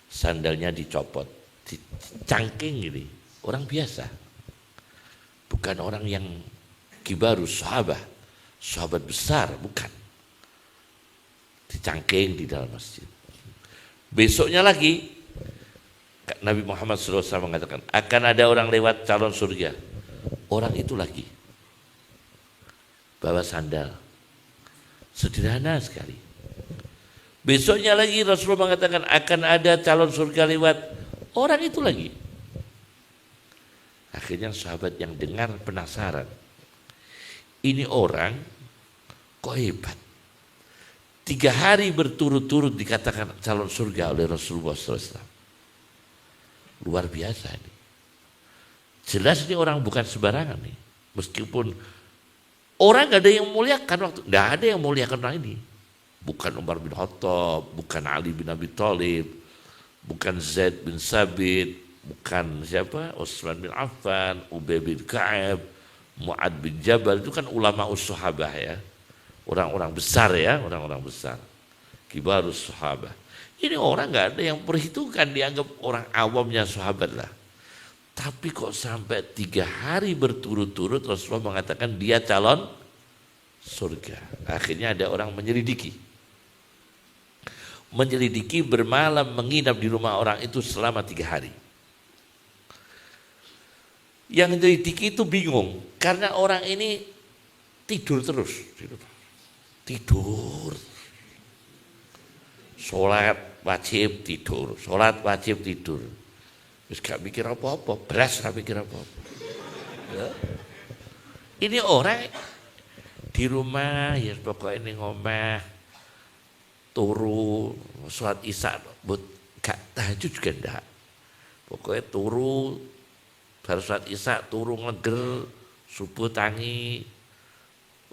sandalnya dicopot, dicangking gini, orang biasa, bukan orang yang kibarus sahabat besar, bukan. Dicangking di dalam masjid. Besoknya lagi Nabi Muhammad SAW mengatakan akan ada orang lewat calon surga. Orang itu lagi bawa sandal, sederhana sekali. Besoknya lagi Rasulullah mengatakan akan ada calon surga lewat. Orang itu lagi. Akhirnya sahabat yang dengar penasaran. Ini orang kok hebat. 3 hari berturut-turut dikatakan calon surga oleh Rasulullah SAW. Luar biasa ini. Jelas ini orang bukan sembarangan nih. Meskipun orang gak ada yang muliakan waktu, gak ada yang muliakan orang ini. Bukan Umar bin Khattab, bukan Ali bin Abi Thalib, bukan Zaid bin Sabit, bukan siapa? Utsman bin Affan, Ubay bin Ka'ab, Mu'ad bin Jabal, itu kan ulama us-sahabah ya. Orang-orang besar ya, orang-orang besar. Kibarus sahabah. Ini orang gak ada yang perhitungkan, dianggap orang awamnya sahabat lah. Tapi kok sampai 3 hari berturut-turut Rasulullah mengatakan dia calon surga. Akhirnya ada orang menyelidiki. Menyelidiki, bermalam menginap di rumah orang itu selama 3 hari. Yang menyelidiki itu bingung karena orang ini tidur terus. Tidur. Sholat wajib tidur, sholat wajib tidur. Terus gak mikir apa-apa, beras gak mikir apa-apa. Ya. Ini orang di rumah, ya pokoknya ini ngomah, turu, sholat isya, buat gak tahajud juga enggak. Pokoknya turu, baru sholat isya, turu ngeger, subuh tangi,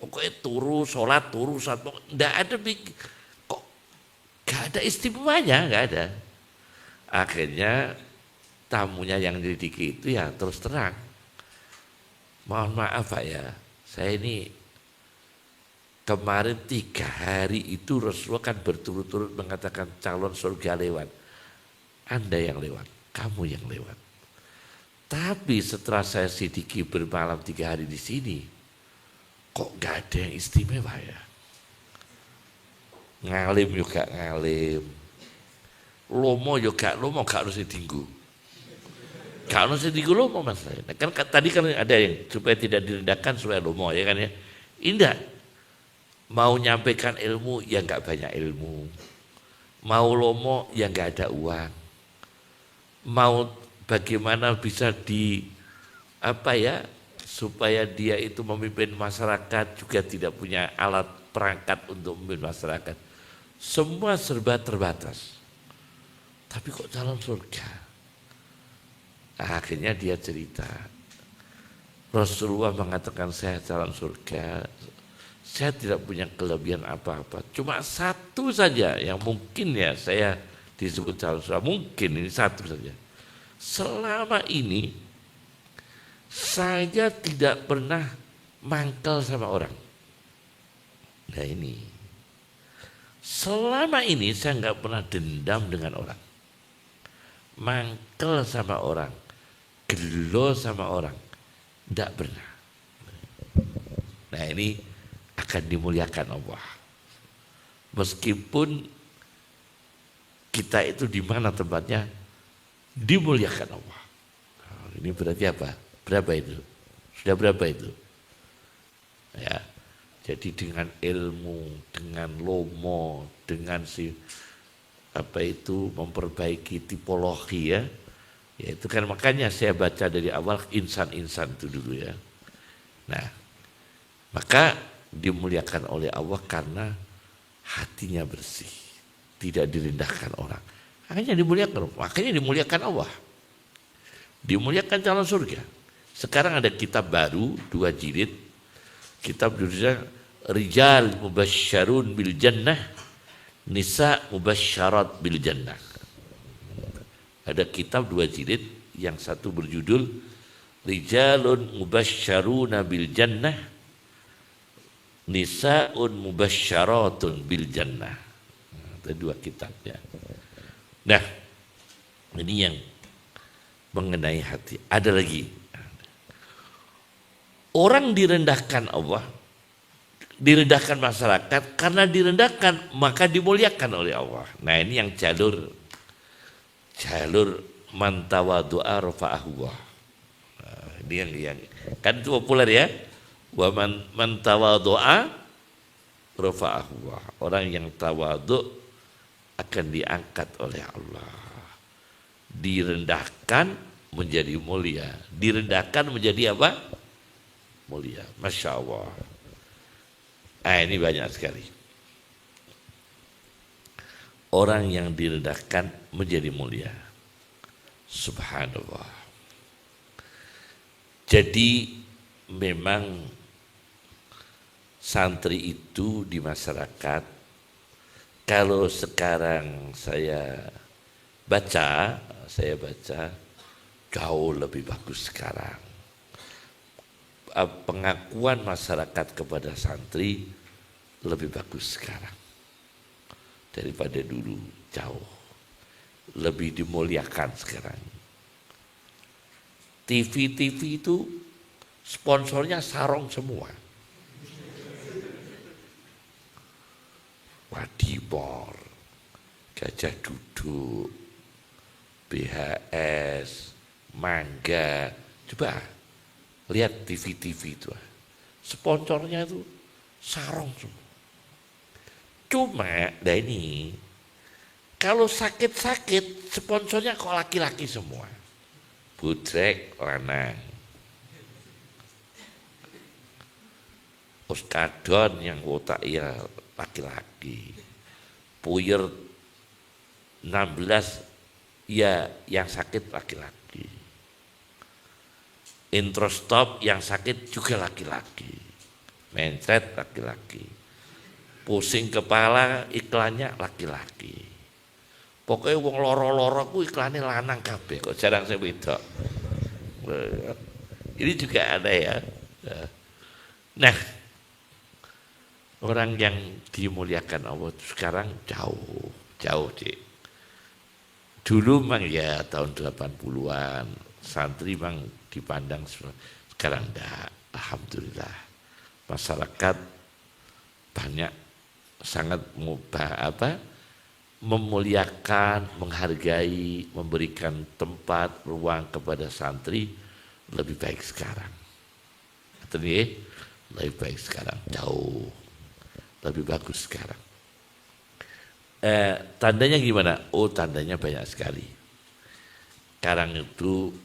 pokoknya turu, sholat, enggak ada, kok gak ada istimewanya, gak ada. Akhirnya tamunya yang dididik itu ya terus terang, mohon maaf Pak ya, saya ini kemarin 3 hari itu Rasulullah kan berturut-turut mengatakan calon surga lewat. Anda yang lewat, kamu yang lewat. Tapi setelah saya sidiki bermalam 3 hari di sini, kok gak ada yang istimewa ya. Ngalim juga ngalim, lomo juga lomo, gak harus ditinggu. Gak harus ditinggu lomo mas. Kan tadi kan ada yang supaya tidak direndahkan supaya lomo ya kan ya. Indah. Mau nyampaikan ilmu ya gak banyak ilmu. Mau lomo ya gak ada uang. Mau bagaimana bisa supaya dia itu memimpin masyarakat juga tidak punya alat perangkat untuk memimpin masyarakat. Semua serba terbatas. Tapi kok calon surga? Akhirnya dia cerita. Rasulullah mengatakan saya calon surga. Saya tidak punya kelebihan apa-apa. Cuma satu saja yang mungkin ya saya disebut calon surga. Mungkin ini satu saja. Selama ini saya tidak pernah mangkal sama orang. Nah ini, selama ini saya nggak pernah dendam dengan orang, mangkal sama orang, gelo sama orang, tidak pernah. Nah ini akan dimuliakan Allah. Meskipun kita itu di mana tempatnya dimuliakan Allah. Nah, ini berarti apa? Berapa itu? Sudah berapa itu? Ya. Jadi dengan ilmu, dengan lomo, dengan memperbaiki tipologi ya. Ya itu kan makanya saya baca dari awal insan-insan itu dulu ya. Nah, maka dimuliakan oleh Allah karena hatinya bersih, tidak direndahkan orang. Makanya dimuliakan Allah. Dimuliakan calon surga. Sekarang ada kitab baru 2 jilid. Kitab judulnya Rijal Mubasysyarun bil Jannah, Nisa Mubasyarat bil Jannah. Ada kitab 2 jilid, yang satu berjudul Rijalun Mubasysyaruna bil Jannah, Nisa'un Mubasyaratun bil Jannah. Ada 2 kitab ya. Nah, ini yang mengenai hati. Ada lagi. Orang direndahkan Allah, direndahkan masyarakat, karena direndahkan maka dimuliakan oleh Allah. Nah, ini yang jalur man tawadhu'a rafa'ahu Allah. Ini yang kan itu populer ya. Wa man tawadhu'a rafa'ahu Allah. Orang yang tawadhu akan diangkat oleh Allah. Direndahkan menjadi mulia. Direndahkan menjadi apa? Mulia. Masya Allah. Ini banyak sekali. Orang yang direndahkan menjadi mulia. Subhanallah. Jadi memang santri itu di masyarakat, kalau sekarang saya baca jauh lebih bagus sekarang. Pengakuan masyarakat kepada santri lebih bagus sekarang daripada dulu, jauh lebih dimuliakan sekarang. TV itu sponsornya sarong semua. Wadibor, Gajah Duduk, BHS, Mangga. Coba lihat TV itu. Sponsornya itu sarong semua. Cuma, ini kalau sakit-sakit sponsornya kok laki-laki semua. Budrek lanang. Oskadon yang otak ya laki-laki. Puyer 16 ya yang sakit laki-laki. Introstop yang sakit juga laki-laki. Mencret laki-laki. Pusing kepala iklannya laki-laki. Pokoknya wong loro-loro ku iklannya lanang kabeh, kok jarang saya wedok. Ini juga ada ya. Nah, orang yang dimuliakan Allah sekarang jauh Cik. Dulu memang ya tahun 80-an santri memang dipandang sekarang enggak. Alhamdulillah. Masyarakat banyak sangat memuliakan, menghargai, memberikan tempat, ruang kepada santri lebih baik sekarang. Lebih baik sekarang, jauh lebih bagus sekarang. Tandanya gimana? Oh, tandanya banyak sekali. Sekarang itu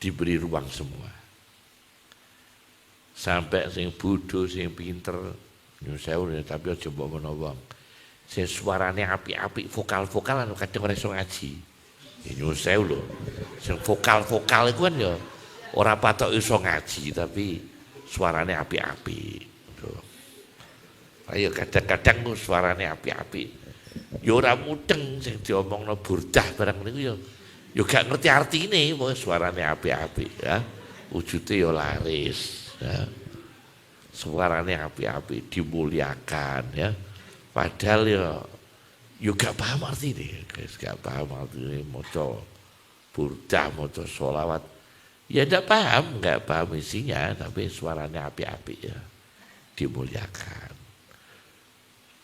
diberi ruang semua. Sampai sing bodoh, sing pinter, nyusewu tapi aja mbok menawa. Sing suarane apik-apik, vokal-vokalan kadang ora iso ngaji. Ya nyusewu lho. Sing vokal-vokal iku kan ya ora patok iso ngaji tapi suarane apik-apik. Ayo kadang-kadang suarane apik-apik. Ya ora mudeng sing diomongno burdah barang niku ya gak ngerti artine, pokoke suarane apik-apik ya. Wujude ya laris ya. Suarane apik-apik, dimuliakan ya. Padahal ya gak paham artine, gak paham artine maca burdah, maca sholawat. Ya gak paham isinya, tapi suaranya apik-apik ya. Dimuliakan.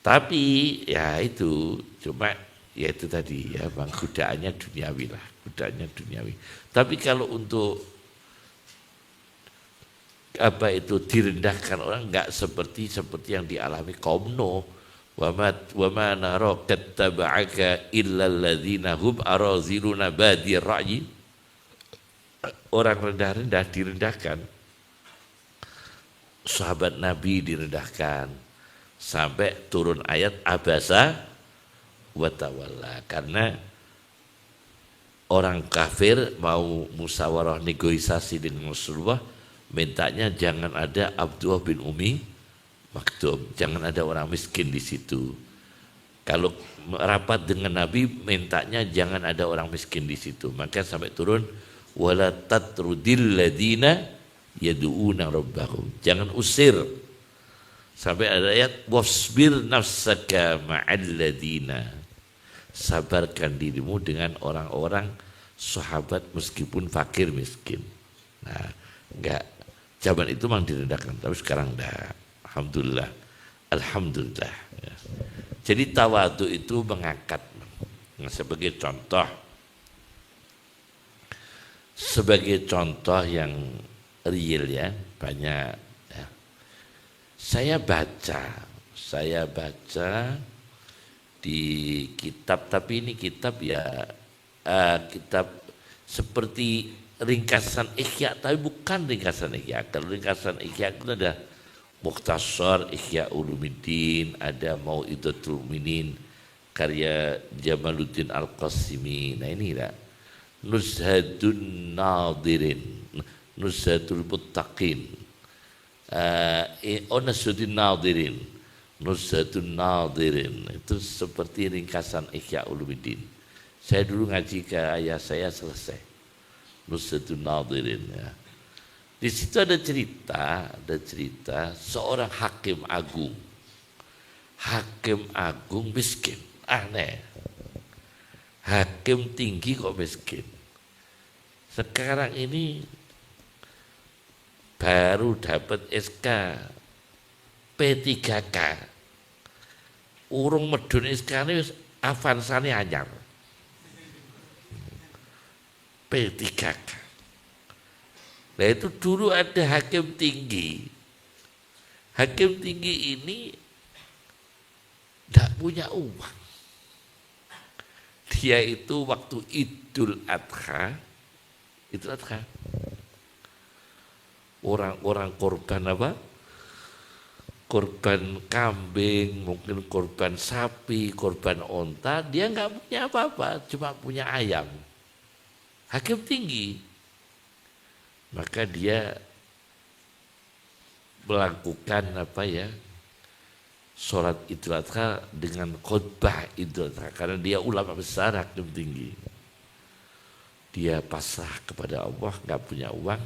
Tapi ya itu cuma ya itu tadi ya bang, godaannya duniawi lah, godaannya duniawi. Tapi kalau untuk apa itu direndahkan orang, enggak seperti yang dialami kaum Nuh. Wa ma nara kattaba'aka illa alladzina hum araziluna badir ra'yi. Orang rendah-rendah direndahkan, sahabat Nabi direndahkan, sampai turun ayat abasa wa tawalla, karena orang kafir mau musyawarah negosiasi dengan Rasulullah, mintanya jangan ada Abdullah bin Umi Maktum, jangan ada orang miskin di situ. Kalau rapat dengan Nabi mintanya jangan ada orang miskin di situ. Maka sampai turun wala tatrudil ladina yad'una rabbahum. Jangan usir. Sampai ada ayat wasbir nafsaka ma'al ladina. Sabarkan dirimu dengan orang-orang sahabat meskipun fakir miskin. Nah, enggak, zaman itu memang direndahkan, tapi sekarang enggak. Alhamdulillah, alhamdulillah. Ya. Jadi tawadu itu mengangkat. Nah, sebagai contoh yang real ya, banyak. Ya. Saya baca di kitab, tapi ini kitab ya kitab seperti ringkasan Ihya, tapi bukan ringkasan Ihya. Kalau ringkasan Ihya itu ada Mukhtasar Ihya Ulumuddin, ada Mau'izatul Mu'minin karya Jamaluddin Al-Qasimi. Nah ini lah Nuzhatun Nadirin, Nuzhatul Muttaqin, Nuzhatun Nadirin, Nuzhatun Nadirin, itu seperti ringkasan Ihya Ulumuddin. Saya dulu ngaji ke ayah saya selesai Nuzhatun Nadirin ya. Di situ ada cerita seorang hakim agung miskin, aneh. Hakim tinggi kok miskin. Sekarang ini baru dapat SK P3K. Urung medun SK ini avansane anyar. P3K. Nah itu dulu ada hakim tinggi. Hakim tinggi ini tidak punya uang. Dia itu waktu Idul Adha, orang-orang korban apa? Korban kambing, mungkin korban sapi, korban onta, dia nggak punya apa-apa, cuma punya ayam. Hakim tinggi. Maka dia melakukan sholat Idul Adha dengan khutbah Idul Adha, karena dia ulama besar, hakim tinggi. Dia pasrah kepada Allah, nggak punya uang,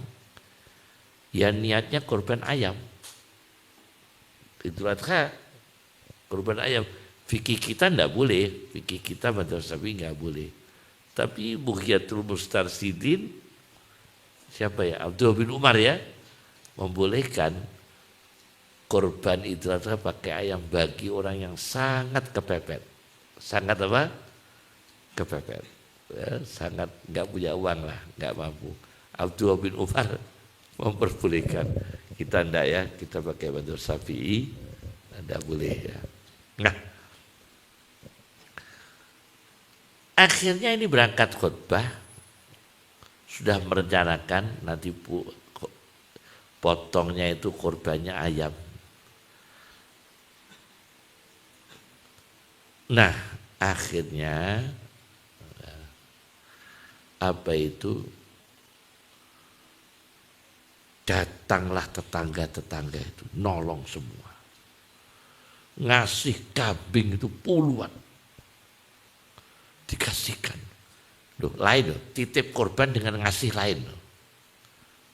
ya niatnya korban ayam. Idul Adha korban ayam. Fikih kita nggak boleh, fikih kita madzhab Syafi'i nggak boleh. Tapi Bughiyatul Mustarsidin, siapa ya? Abdullah bin Umar ya, membolehkan korban Idul Adha pakai ayam bagi orang yang sangat kepepet. Sangat apa? Kepepet. Ya, sangat nggak punya uang lah, nggak mampu. Abdullah bin Umar memperbolehkan. Kita enggak ya, kita pakai madzhab Syafi'i, enggak boleh ya. Nah, akhirnya ini berangkat khutbah, sudah merencanakan nanti potongnya itu korbannya ayam. Nah, akhirnya datanglah tetangga-tetangga itu nolong semua. Ngasih kambing itu puluhan. Dikasihkan. Loh, lain loh, titip korban dengan ngasih lain loh.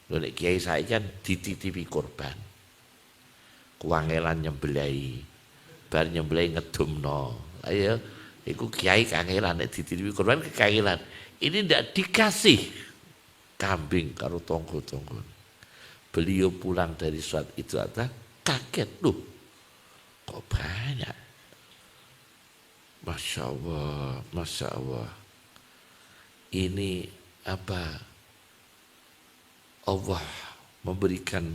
Loh, nek kiai saya kan dititipi korban. Kuangelan nyembelai, bar nyembelai ngedumno. Ayo, iku kiai kangelan nek dititipi korban kekangelan. Ini ndak dikasih kambing karo tonggo-tonggo. Beliau pulang dari sholat Idul Adha kaget, loh kok banyak. Masya Allah, Masya Allah. Ini apa? Allah memberikan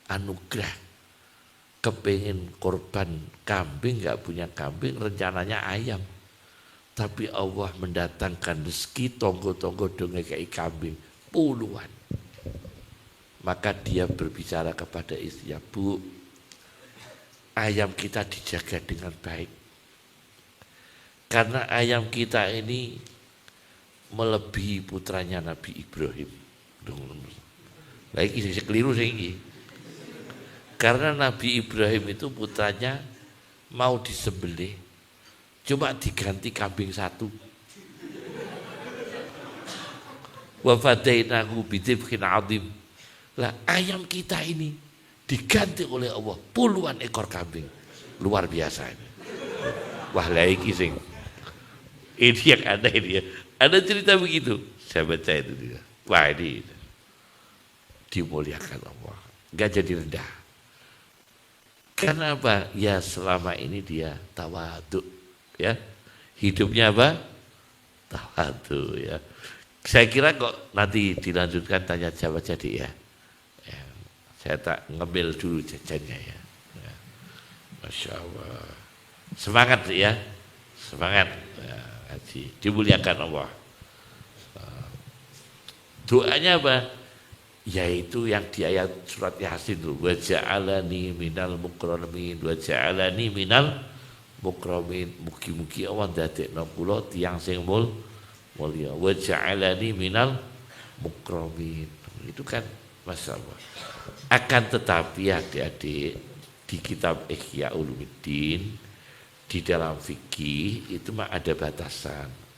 anugerah. Kepengen korban kambing, nggak punya kambing, rencananya ayam. Tapi Allah mendatangkan rezeki, tonggo-tonggo dongeng kayak kambing puluhan. Maka dia berbicara kepada istrinya, Bu, ayam kita dijaga dengan baik. Karena ayam kita ini melebihi putranya Nabi Ibrahim. Lagi saya keliru ini. Karena Nabi Ibrahim itu putranya mau disembelih, cuma diganti kambing satu. Wa fadainahu bidzibhin adzim. Lah ayam kita ini diganti oleh Allah puluhan ekor kambing. Luar biasa ini. Wah lagi sing. Ini yang ada ini ya. Ada cerita begitu. Saya baca itu juga. Wah ini dimuliakan Allah. Enggak jadi rendah. Karena apa? Ya selama ini dia tawadhu, ya. Hidupnya apa? Tawadhu, ya. Saya kira kok nanti dilanjutkan tanya jawab jadi ya. Saya tak ngemil dulu jajannya ya. Masya Allah. Semangat ya. Semangat. Ya, dimuliakan Allah. Doanya apa? Yaitu yang di ayat surat Yasin itu, wa ja'alani minal mukramin, wa ja'alani minal mukramin. Mugi-mugi Allah ndadekno kula tiyang sing mulya. Wa ja'alani minal mukramin. Itu kan Masya Allah. Akan tetapi adik-adik, di kitab Ihya Ulumuddin, di dalam fikih itu ada batasan.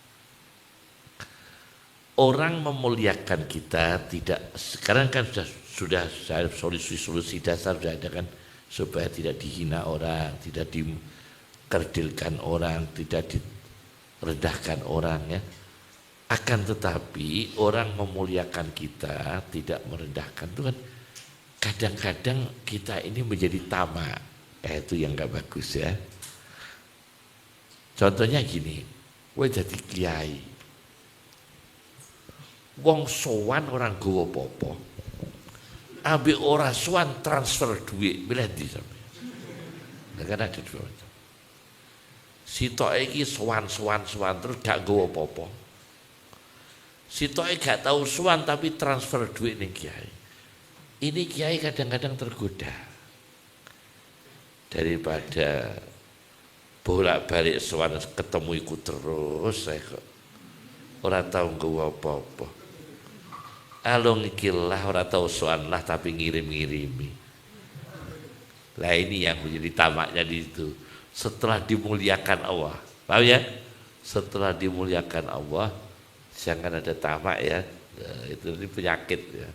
Orang memuliakan kita tidak, sekarang kan sudah solusi dasar sudah ada kan, supaya tidak dihina orang, tidak dikerdilkan orang, tidak direndahkan orang ya. Akan tetapi orang memuliakan kita tidak merendahkan itu kan kadang-kadang kita ini menjadi tamak. Itu yang gak bagus ya. Contohnya gini, gue jadi kiai, wong sowan orang gowo popo, ambil orang sowan transfer duit, milih di sampai. Nah, kan ada dua macam. Sitok iki sowan terus gak gowo popo. Sitok gak tahu sowan tapi transfer duit ning kiai. Ini kiai kadang-kadang tergoda daripada bolak-balik sowan ketemu iku terus saya kok ora tahu nggawa apa-apa. Alung ikilah ora tahu sowan lah tapi ngirim-ngirimi. Lah ini yang menjadi tamaknya di situ. Setelah dimuliakan Allah, tahu ya? Setelah dimuliakan Allah, jangan ada tamak ya. Nah, itu penyakit ya.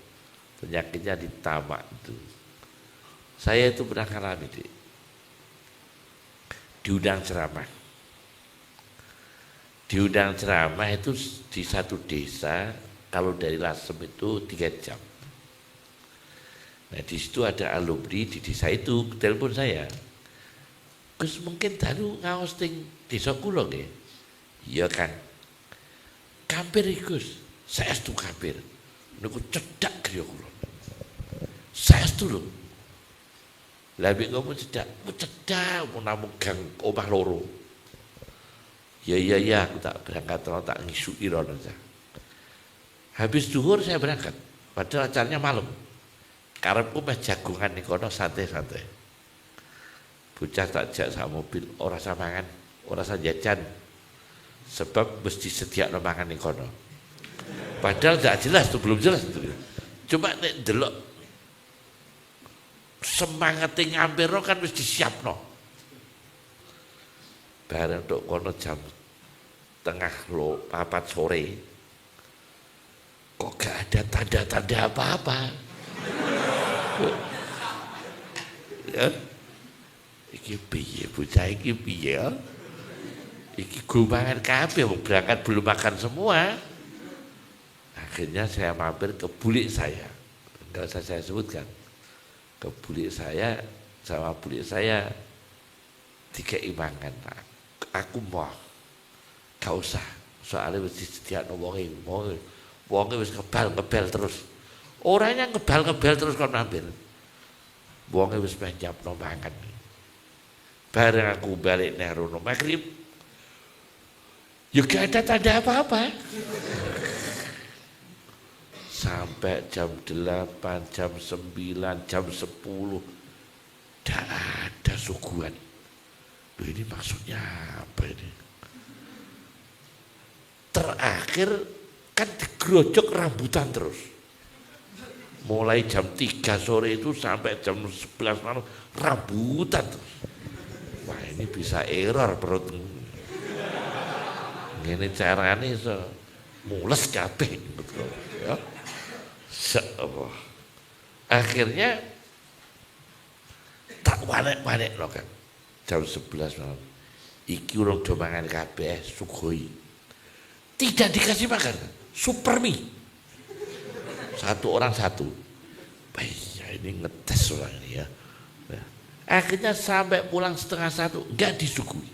Penyakitnya di tamak itu. Saya itu pernah ngalami diundang ceramah. Diundang ceramah itu di satu desa, kalau dari Lasem itu 3 jam. Nah di situ ada alumni di desa itu, telepon saya. Gus mungkin dalu ngaos ting desa kula nggih. Iya kan. Kampir Gus, saestu kampir. Niku cedak griya kula. Saestu lho. Lah mek ngomong cedak mau namung gang omah loro. Ya aku tak berangkat tak ngisui rono aja. Habis zuhur saya berangkat. Padahal acaranya malam. Karepku meh jagungan ning kono santai-santai. Bocah tak jak sak mobil, ora samangan, ora jajan. Sebab mesti sediakno mangan ning kono. Padahal tidak jelas tuh, belum jelas itu. Cuma nek delok semangat ngampirno kan wis disiapno. Bareng tok kono jam tengah 4 sore. Kok gak ada tanda-tanda apa-apa. Ya. Iki piye bocah iki piye? Iki gumangan kabeh wong berangkat belum makan semua. Akhirnya saya mampir ke bulik saya. Enggak usah saya sebutkan. Ke bulik saya sama bulik saya 3 imangan. Aku mau gak usah soalnya wis disediakno wonge wis ngebal terus. Orangnya ngebal terus kon ambil. wonge wis nyiapno mangan. Bareng aku balik nang rono maghrib, ya gak ada tanda apa-apa. Sampai jam 8, jam 9, jam 10, tidak ada suguhan. Loh, ini maksudnya apa ini? Terakhir kan digerojok rambutan terus. Mulai jam 3 sore itu sampai jam 11 malam rambutan terus. Wah, ini bisa error perut. Ini caranya mules kabeh betul ya. Akhirnya tak wanek-wanek loh kan. Jam 11 malam. Iki urung do mangan kabeh sugoi. Tidak dikasih makan, super mie. Satu orang satu. Ya ini ngetes orang ini ya. Nah, akhirnya sampai pulang 12:30 enggak disuguhi.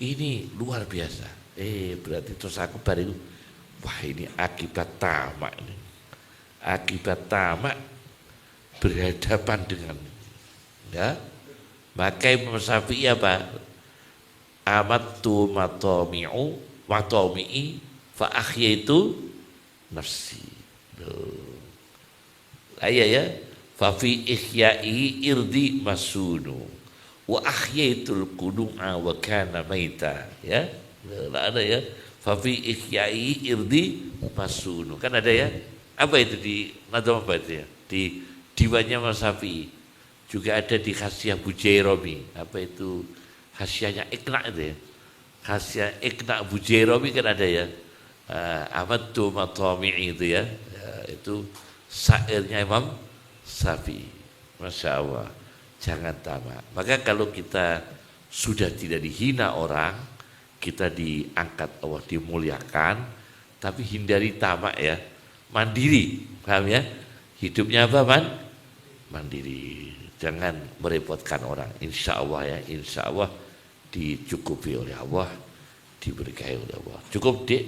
Ini luar biasa. Berarti terus aku baru, wah ini akibat tamak ini. Akibat tamak berhadapan dengan ya. Maka Imam Syafi'i apa? Amattu matami'u matami'i fa akhyaitu nafsi. Ayat ya, fa fi ihya'i irdi masunu wa ahyaitul qudu'a wa kana maita ya. Ada ya, fa fi ihya'i irdi masunu. Kan ada ya. Apa itu di Nadam apa itu ya? Di diwanya Mas Syafi'i. Juga ada di Khasiyah Bujairami. Apa itu khasiyahnya Iqna itu ya. Khasiyah Iqna Bujairami kan ada ya. Amattu matami'i itu ya. Itu syairnya Imam Syafi'i. Masya Allah. Jangan tamak. Maka kalau kita sudah tidak dihina orang, kita diangkat Allah, dimuliakan, tapi hindari tamak ya. Mandiri, paham ya? Hidupnya apa mandiri. Jangan merepotkan orang. Insya Allah ya, insya Allah dicukupi oleh Allah, diberkahi oleh Allah. Cukup, Dik?